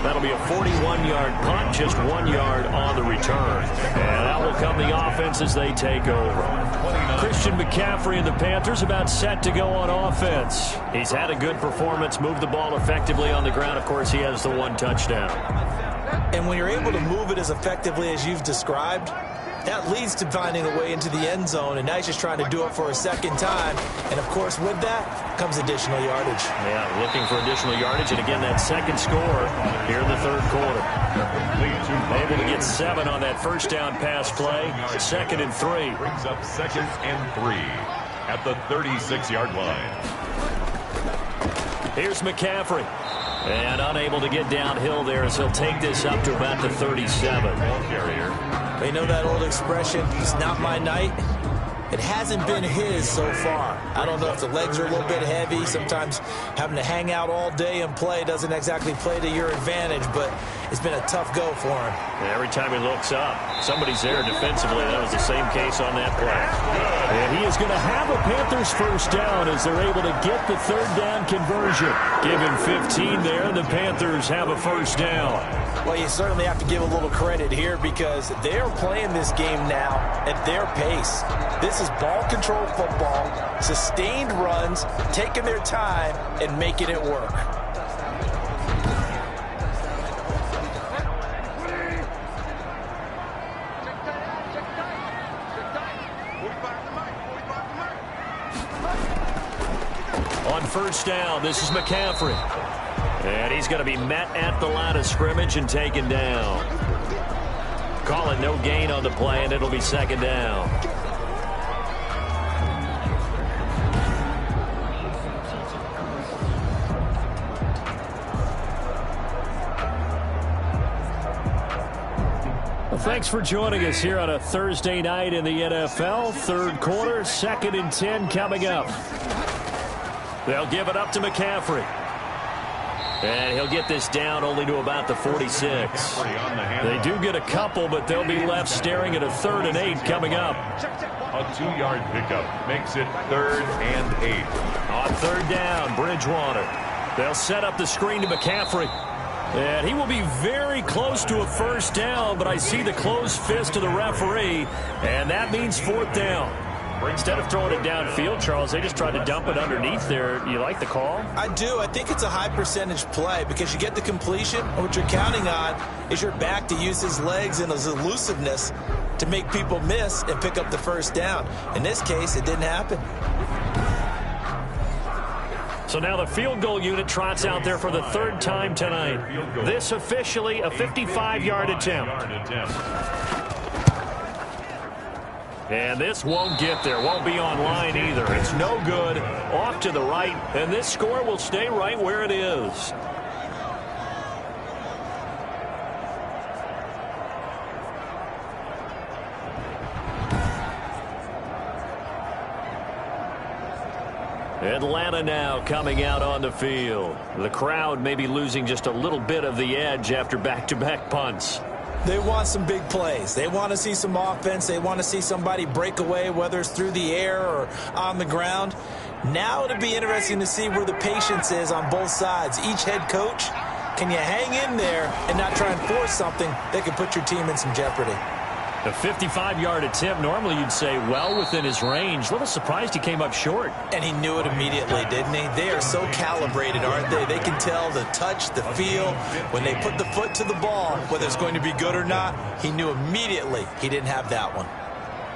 That'll be a 41-yard punt, just 1 yard on the return. And out will come the offense as they take over. Christian McCaffrey and the Panthers about set to go on offense. He's had a good performance, moved the ball effectively on the ground. Of course, he has the 1 touchdown. And when you're able to move it as effectively as you've described, that leads to finding a way into the end zone, and now he's just trying to do it for a second time. And, of course, with that comes additional yardage. Yeah, looking for additional yardage, and again, that second score here in the 3rd quarter. Able to get 7 on that first down pass play. 2nd and 3. Brings up 2nd and 3 at the 36-yard line. Here's McCaffrey. And unable to get downhill there as he'll take this up to about the 37. Ball carrier. They know that old expression, it's not my night. It hasn't been his so far. I don't know if the legs are a little bit heavy. Sometimes having to hang out all day and play doesn't exactly play to your advantage, but it's been a tough go for him. And every time he looks up, somebody's there defensively. That was the same case on that play. And he is going to have a Panthers first down as they're able to get the 3rd down conversion. Give him 15 there, and the Panthers have a first down. Well, you certainly have to give a little credit here because they're playing this game now at their pace. This is ball control football, sustained runs, taking their time and making it work. On first down, this is McCaffrey. And he's going to be met at the line of scrimmage and taken down. Call it no gain on the play, and it'll be 2nd down. Well, thanks for joining us here on a Thursday night in the NFL. 3rd quarter, 2nd and 10 coming up. They'll give it up to McCaffrey. And he'll get this down only to about the 46. They do get a couple, but they'll be left staring at a 3rd and 8 coming up. A 2-yard pickup makes it 3rd and 8. On 3rd down, Bridgewater. They'll set up the screen to McCaffrey. And he will be very close to a first down, but I see the closed fist of the referee, and that means 4th down. Instead of throwing it downfield, Charles, they just tried to dump it underneath there. You like the call? I do. I think it's a high percentage play because you get the completion, and what you're counting on is your back to use his legs and his elusiveness to make people miss and pick up the first down. In this case, it didn't happen. So now the field goal unit trots out there for the third time tonight. This officially a 55-yard attempt. And this won't get there, won't be on line either. It's no good, off to the right, and this score will stay right where it is. Atlanta now coming out on the field. The crowd may be losing just a little bit of the edge after back-to-back punts. They want some big plays. They want to see some offense. They want to see somebody break away, whether it's through the air or on the ground. Now it'll be interesting to see where the patience is on both sides. Each head coach, can you hang in there and not try and force something that could put your team in some jeopardy? The 55-yard attempt, normally you'd say well within his range. A little surprised he came up short. And he knew it immediately, didn't he? They are so calibrated, aren't they? They can tell the touch, the feel. When they put the foot to the ball, whether it's going to be good or not, he knew immediately he didn't have that one.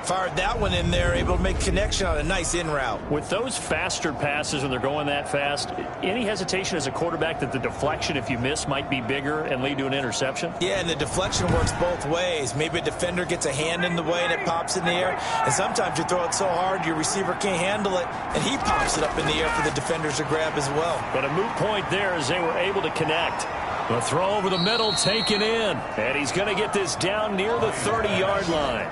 Fired that one in there, able to make connection on a nice in route. With those faster passes when they're going that fast, any hesitation as a quarterback that the deflection, if you miss, might be bigger and lead to an interception? Yeah, and the deflection works both ways. Maybe a defender gets a hand in the way and it pops in the air. And sometimes you throw it so hard your receiver can't handle it, and he pops it up in the air for the defenders to grab as well. But a moot point there as they were able to connect. The throw over the middle taken in. And he's going to get this down near the 30-yard line.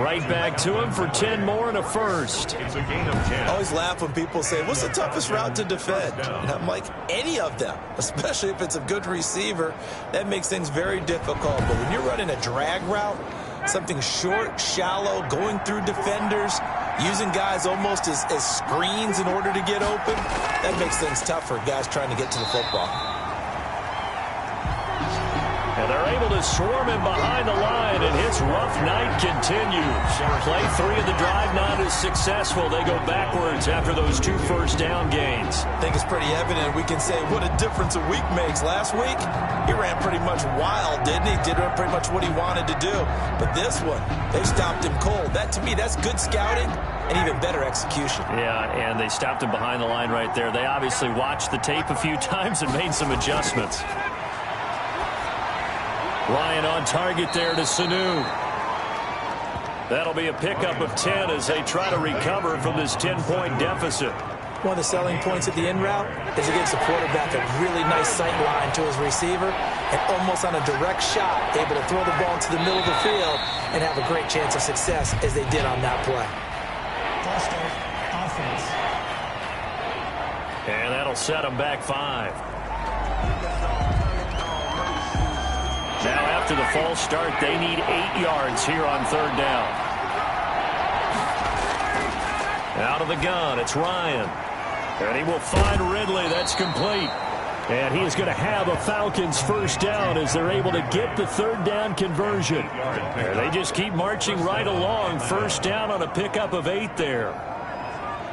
Right back to him for 10 more and a first. It's a gain of 10. I always laugh when people say, what's the toughest route to defend? And I'm like, any of them, especially if it's a good receiver. That makes things very difficult. But when you're running a drag route, something short, shallow, going through defenders, using guys almost as screens in order to get open, that makes things tough for guys trying to get to the football. And they're able to swarm him behind the line, and his rough night continues. Play 3 of the drive not as successful. They go backwards after those 2 first down gains. I think it's pretty evident. We can say what a difference a week makes. Last week, he ran pretty much wild, didn't he? Did pretty much what he wanted to do. But this one, they stopped him cold. That, to me, that's good scouting and even better execution. Yeah, and they stopped him behind the line right there. They obviously watched the tape a few times and made some adjustments. Ryan on target there to Sanu. That'll be a pickup of 10 as they try to recover from this 10-point deficit. One of the selling points of the in route is it gives the quarterback a really nice sight line to his receiver and almost on a direct shot able to throw the ball into the middle of the field and have a great chance of success as they did on that play. And that'll set them back 5. Now after the false start, they need 8 yards here on 3rd down. Out of the gun, it's Ryan. And he will find Ridley. That's complete. And he is going to have a Falcons first down as they're able to get the 3rd down conversion. And they just keep marching right along. First down on a pickup of 8 there.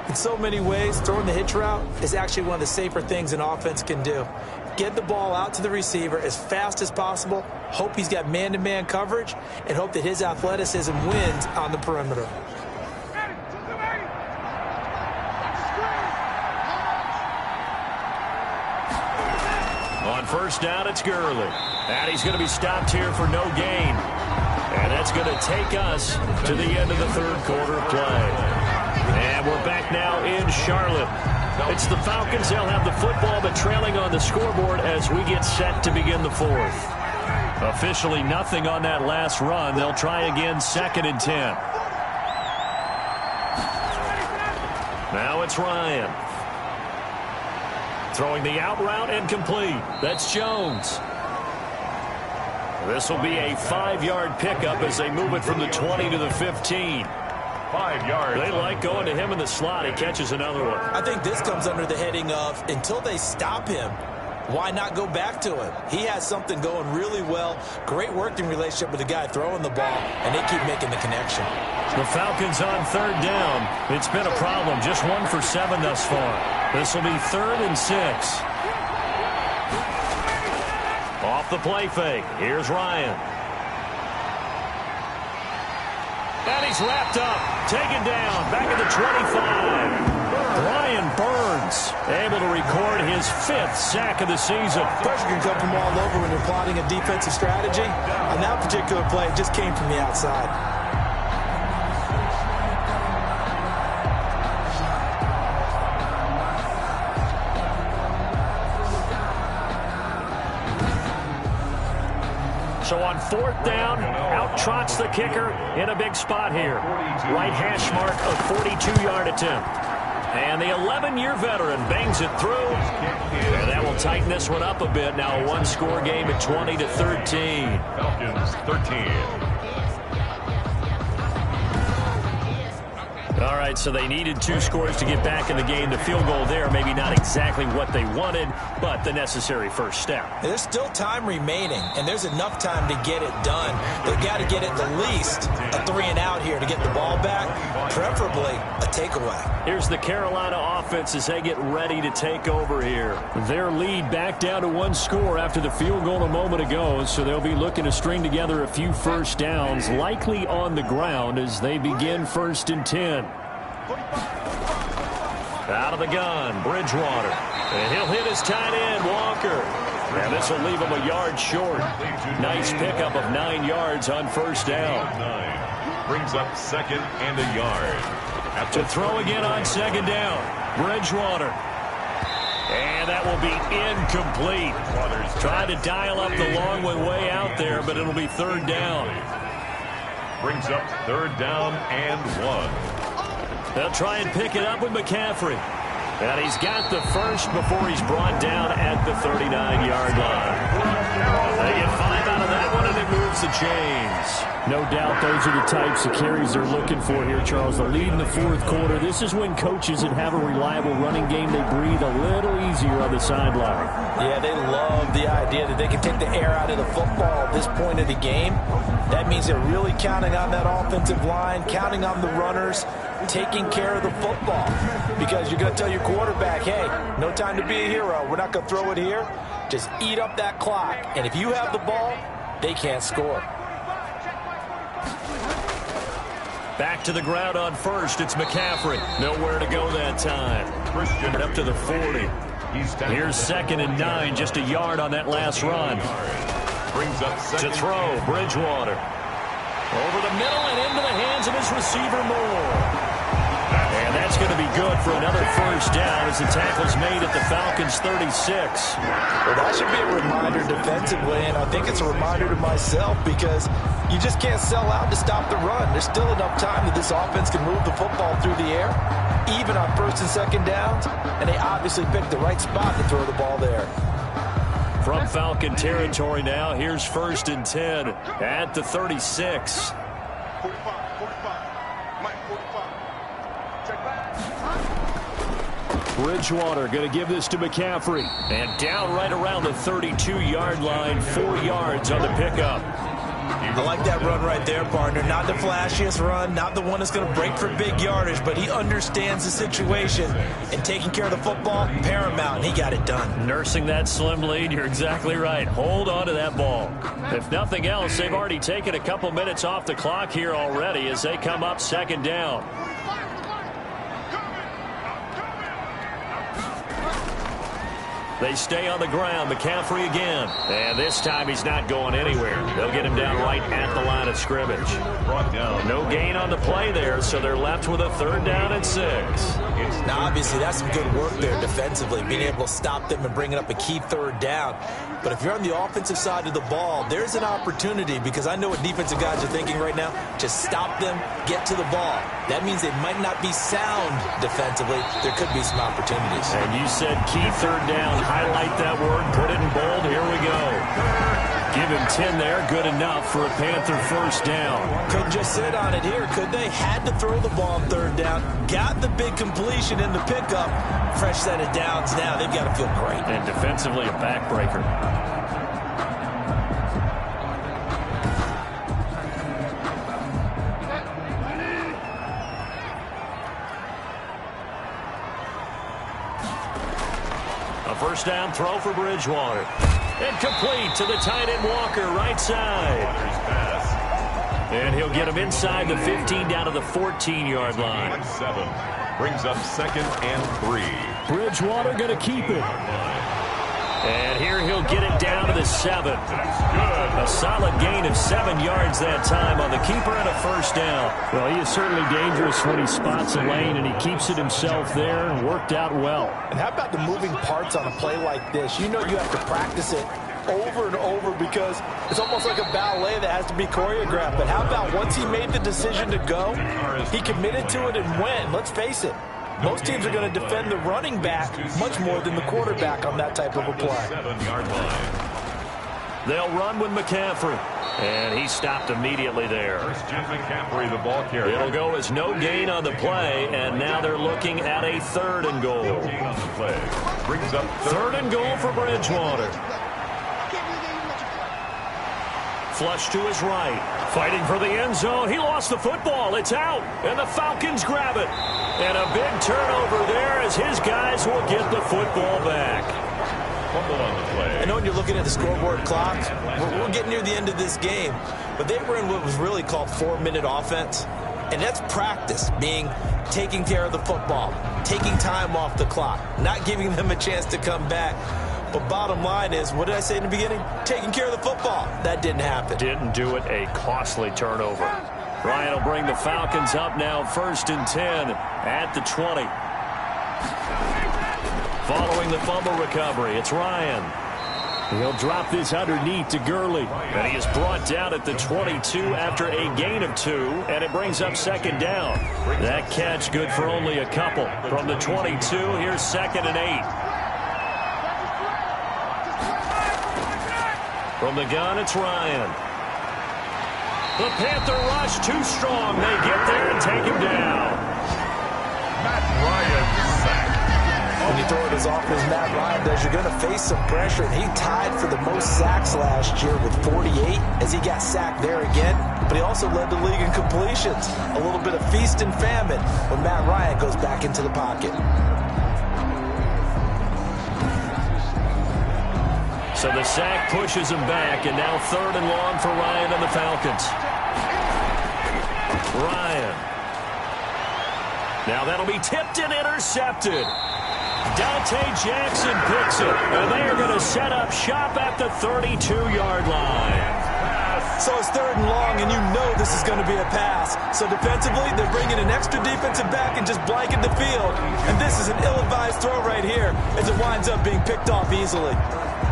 In so many ways, throwing the hitch route is actually one of the safer things an offense can do. Get the ball out to the receiver as fast as possible, hope he's got man-to-man coverage, and hope that his athleticism wins on the perimeter. On first down, it's Gurley. And he's going to be stopped here for no gain. And that's going to take us to the end of the 3rd quarter of play. And we're back now in Charlotte. It's the Falcons. They'll have the football, but trailing on the scoreboard as we get set to begin the 4th. Officially nothing on that last run. They'll try again 2nd and 10. Now it's Ryan. Throwing the out route and complete. That's Jones. This will be a 5-yard pickup as they move it from the 20 to the 15. 5 yards. They like going to him in the slot. He catches another one. I think this comes under the heading of until they stop him, why not go back to him? He has something going really well. Great working relationship with the guy throwing the ball, and they keep making the connection. The Falcons on third down. It's been a problem. Just 1 for 7 thus far. This will be 3rd and 6. Off the play fake. Here's Ryan. And he's wrapped up. Taken down. Back at the 25. Brian Burns able to record his 5th sack of the season. Pressure can come from all over when you're plotting a defensive strategy. On that particular play, it just came from the outside. So on 4th down, out trots the kicker in a big spot here. Right hash mark, a 42-yard attempt. And the 11-year veteran bangs it through. And that will tighten this one up a bit. Now a one-score game at 20-13. Falcons 13. All right, so they needed 2 scores to get back in the game. The field goal there, maybe not exactly what they wanted, but the necessary first step. There's still time remaining, and there's enough time to get it done. They've got to get at the least a 3-and-out here to get the ball back, preferably a takeaway. Here's the Carolina offense as they get ready to take over here. Their lead back down to 1 score after the field goal a moment ago, so they'll be looking to string together a few first downs, likely on the ground as they begin 1st and 10. Out of the gun, Bridgewater. And he'll hit his tight end, Walker. And this will leave him a yard short. Nice pickup of 9 yards on 1st down. 9 brings up 2nd and a yard. To throw again on 2nd down, Bridgewater. And that will be incomplete. Tried to dial up the long one way out there, but it'll be 3rd down. Brings up 3rd down and 1. They'll try and pick it up with McCaffrey. And he's got the first before he's brought down at the 39-yard line. They get 5 out of that one, and it moves the chains. No doubt those are the types of carries they're looking for here, Charles. The lead in the 4th quarter. This is when coaches that have a reliable running game, they breathe a little easier on the sideline. Yeah, they love the idea that they can take the air out of the football at this point of the game. That means they're really counting on that offensive line, counting on the runners, taking care of the football. Because you're going to tell your quarterback, hey, no time to be a hero. We're not going to throw it here. Just eat up that clock. And if you have the ball, they can't score. Back to the ground on 1st. It's McCaffrey. Nowhere to go that time. Christian up to the 40. Here's 2nd and 9. Just a yard on that last run. Brings up to throw, Bridgewater. Over the middle and into the hands of his receiver, Moore. And that's going to be good for another 1st down as the tackle's made at the Falcons' 36. Well, that should be a reminder defensively, and I think it's a reminder to myself because you just can't sell out to stop the run. There's still enough time that this offense can move the football through the air, even on 1st and 2nd downs, and they obviously picked the right spot to throw the ball there. From Falcon territory now, here's 1st and 10 at the 36. Bridgewater going to give this to McCaffrey. And down right around the 32-yard line, 4 yards on the pickup. I like that run right there, partner. Not the flashiest run, not the one that's going to break for big yardage, but he understands the situation, and taking care of the football, paramount, and he got it done. Nursing that slim lead, you're exactly right. Hold on to that ball. If nothing else, they've already taken a couple minutes off the clock here already as they come up 2nd down. They stay on the ground. McCaffrey again. And this time he's not going anywhere. They'll get him down right at the line of scrimmage. Brought down. No gain on the play there, so they're left with a 3rd down and 6. Now, obviously, that's some good work there defensively, being able to stop them and bringing up a key 3rd down. But if you're on the offensive side of the ball, there's an opportunity because I know what defensive guys are thinking right now. Just stop them, get to the ball. That means they might not be sound defensively. There could be some opportunities. And you said key 3rd down. Highlight that word, put it in bold. Here we go. Give him 10 there. Good enough for a Panther 1st down. Couldn't just sit on it here, could they? Had to throw the ball on 3rd down. Got the big completion in the pickup. Fresh set of downs now. They've got to feel great. And defensively, a backbreaker. first down throw for Bridgewater. Incomplete to the tight end Walker, right side. And he'll get him inside the 15 down to the 14-yard line. 7 brings up 2nd and 3. Bridgewater going to keep it. And here he'll get it down to the 7. A solid gain of 7 yards that time on the keeper and a first down. Well, he is certainly dangerous when he spots a lane, and he keeps it himself there and worked out well. And how about the moving parts on a play like this? You know you have to practice it over and over because it's almost like a ballet that has to be choreographed. But how about once he made the decision to go, he committed to it and went. Let's face it, most teams are going to defend the running back much more than the quarterback on that type of a play. 7-yard line. They'll run with McCaffrey. And he stopped immediately there. Christian McCaffrey, the ball carrier. It'll go as no gain on the play, and now they're looking at a 3rd and goal. No gain on the play. Brings up 3rd and goal for Bridgewater. Flush to his right. Fighting for the end zone. He lost the football. It's out. And the Falcons grab it. And a big turnover there as his guys will get the football back. Fumble on the play. I know when you're looking at the scoreboard clock, we're getting near the end of this game. But they were in what was really called 4-minute offense. And that's practice, being taking care of the football, taking time off the clock, not giving them a chance to come back. But bottom line is, what did I say in the beginning? Taking care of the football. That didn't happen. Didn't do it. A costly turnover. Ryan will bring the Falcons up now 1st and 10 at the 20. Following the fumble recovery, it's Ryan. He'll drop this underneath to Gurley. And he is brought down at the 22 after a gain of 2, and it brings up 2nd down. That catch good for only a couple. From the 22, here's 2nd and 8. From the gun, it's Ryan. The Panther rush too strong. They get there and take him down. Matt Ryan sacked. When you throw it as often as Matt Ryan does, you're going to face some pressure. And he tied for the most sacks last year with 48 as he got sacked there again. But he also led the league in completions. A little bit of feast and famine when Matt Ryan goes back into the pocket. So the sack pushes him back, and now 3rd and long for Ryan and the Falcons. Ryan. Now that'll be tipped and intercepted. Dante Jackson picks it, and they are going to set up shop at the 32-yard line. So it's 3rd and long, and you know this is going to be a pass. So defensively, they're bringing an extra defensive back and just blanket the field. And this is an ill-advised throw right here as it winds up being picked off easily.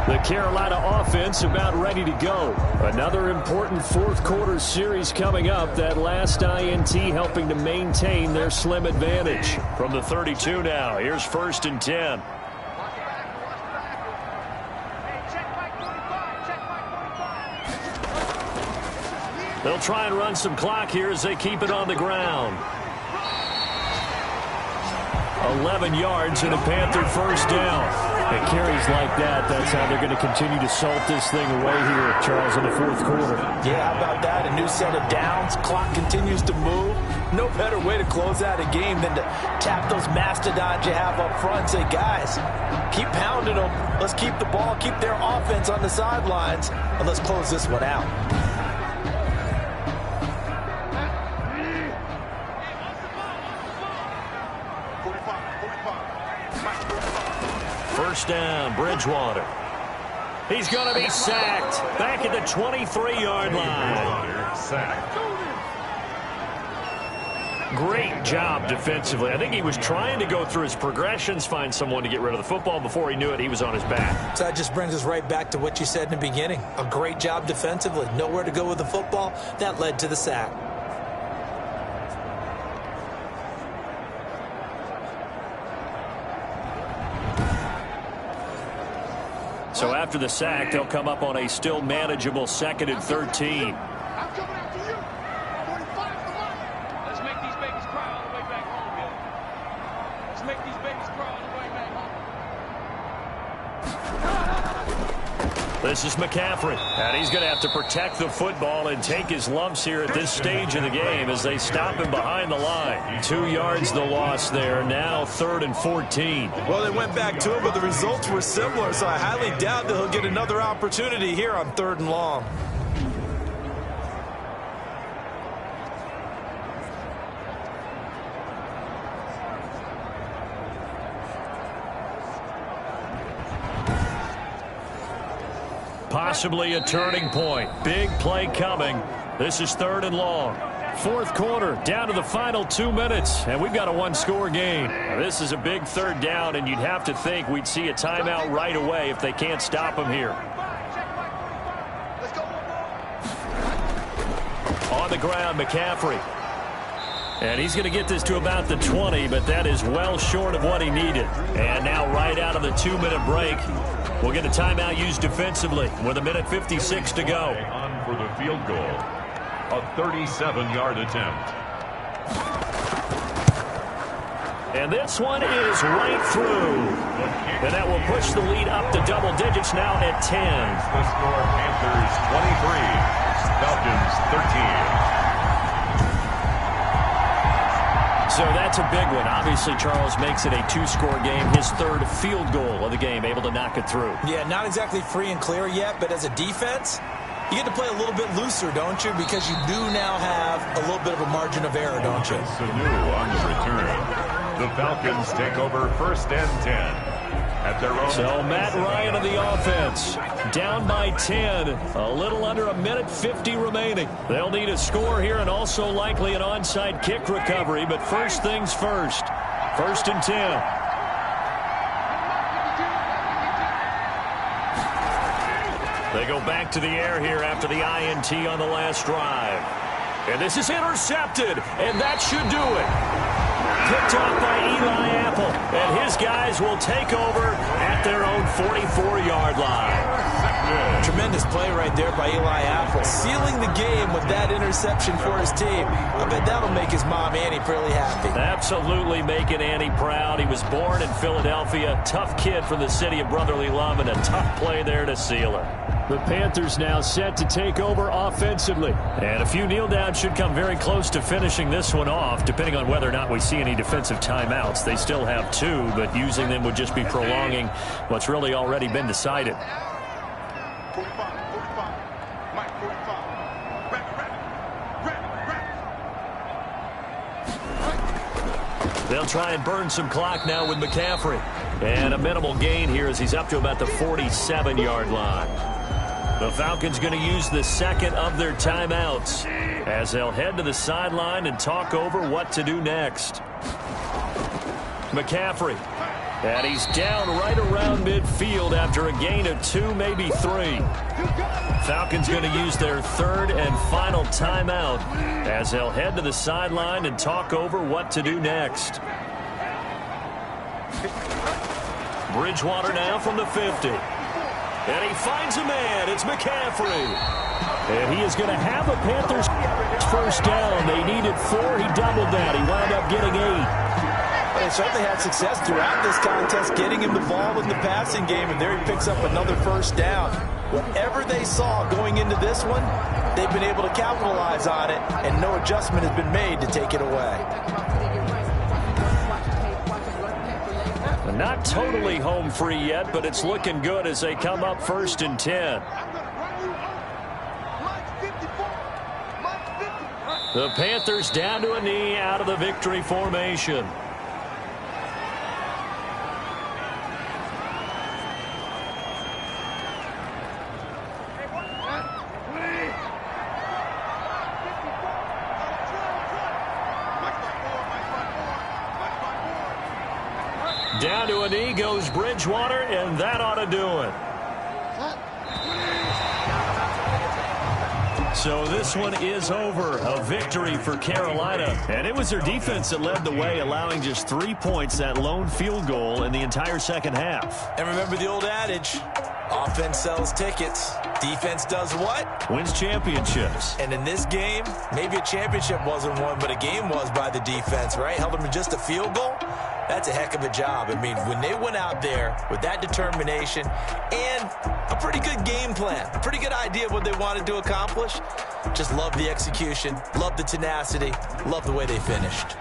The Carolina offense about ready to go. Another important 4th quarter series coming up. That last INT helping to maintain their slim advantage. From the 32 now, here's 1st and 10. They'll try and run some clock here as they keep it on the ground. 11 yards and a Panther first down. It carries like that. That's how they're going to continue to salt this thing away here, Charles, in the 4th quarter. Yeah, how about that? A new set of downs. Clock continues to move. No better way to close out a game than to tap those mastodons you have up front and say, guys, keep pounding them. Let's keep the ball, keep their offense on the sidelines, and let's close this one out. First down, Bridgewater. He's going to be sacked back at the 23-yard line. Sacked. Great job defensively. I think he was trying to go through his progressions, find someone to get rid of the football. Before he knew it, he was on his back. So that just brings us right back to what you said in the beginning. A great job defensively. Nowhere to go with the football. That led to the sack. So after the sack, they'll come up on a still manageable 2nd and 13. This is McCaffrey, and he's going to have to protect the football and take his lumps here at this stage of the game as they stop him behind the line. 2 yards the loss there, now 3rd and 14. Well, they went back to him, but the results were similar, so I highly doubt that he'll get another opportunity here on 3rd and long. Possibly a turning point. Big play coming. This is 3rd and long. 4th quarter, down to the final 2 minutes, and we've got a one-score game. Now, this is a big 3rd down, and you'd have to think we'd see a timeout right away if they can't stop him here. On the ground, McCaffrey. And he's going to get this to about the 20, but that is well short of what he needed. And now right out of the 2-minute break, we'll get a timeout used defensively with 1:56 to go. On for the field goal. A 37-yard attempt. And this one is right through. And that will push the lead up to double digits now at 10. The score, Panthers 23, Falcons 13. So that's a big one. Obviously, Charles makes it a 2-score game. His 3rd field goal of the game, able to knock it through. Yeah, not exactly free and clear yet, but as a defense, you get to play a little bit looser, don't you? Because you do now have a little bit of a margin of error, don't you? Sanu on the return. The Falcons take over 1st and 10. At their own. So Matt Ryan of the offense, down by 10, a little under 1:50 remaining. They'll need a score here and also likely an onside kick recovery, but first things first. 1st and 10. They go back to the air here after the INT on the last drive. And this is intercepted, and that should do it. Picked off by Eli Apple, and his guys will take over at their own 44-yard line. Tremendous play right there by Eli Apple, sealing the game with that interception for his team. I bet that'll make his mom, Annie, fairly happy. Absolutely making Annie proud. He was born in Philadelphia, tough kid from the city of brotherly love, and a tough play there to seal her. The Panthers now set to take over offensively. And a few kneel downs should come very close to finishing this one off, depending on whether or not we see any defensive timeouts. They still have 2, but using them would just be prolonging what's really already been decided. They'll try and burn some clock now with McCaffrey. And a minimal gain here as he's up to about the 47-yard line. The Falcons going to use the 2nd of their timeouts as they'll head to the sideline and talk over what to do next. McCaffrey. And he's down right around midfield after a gain of 2, maybe 3. Falcons going to use their 3rd and final timeout as they'll head to the sideline and talk over what to do next. Bridgewater now from the 50. And he finds a man. It's McCaffrey. And he is going to have a Panthers first down. They needed 4. He doubled that. He wound up getting 8. They certainly had success throughout this contest, getting him the ball in the passing game, and there he picks up another first down. Whatever they saw going into this one, they've been able to capitalize on it, and no adjustment has been made to take it away. Not totally home free yet, but it's looking good as they come up 1st and 10. The Panthers down to a knee out of the victory formation. Down to a knee goes Bridgewater, and that ought to do it. So this one is over. A victory for Carolina. And it was their defense that led the way, allowing just 3 points, that lone field goal in the entire second half. And remember the old adage, offense sells tickets. Defense does what? Wins championships. And in this game, maybe a championship wasn't won, but a game was by the defense, right? Held them to just a field goal. That's a heck of a job. I mean, when they went out there with that determination and a pretty good game plan, a pretty good idea of what they wanted to accomplish, just love the execution, love the tenacity, love the way they finished.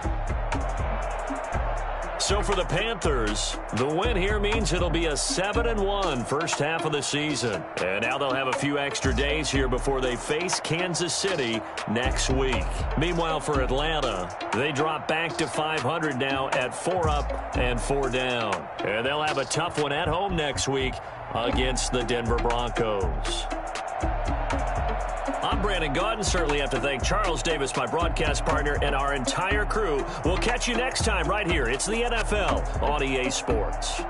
So for the Panthers, the win here means it'll be a 7-1 first half of the season. And now they'll have a few extra days here before they face Kansas City next week. Meanwhile, for Atlanta, they drop back to 500 now at 4 up and 4 down. And they'll have a tough one at home next week against the Denver Broncos. I'm Brandon Gaudin. Certainly have to thank Charles Davis, my broadcast partner, and our entire crew. We'll catch you next time right here. It's the NFL on EA Sports.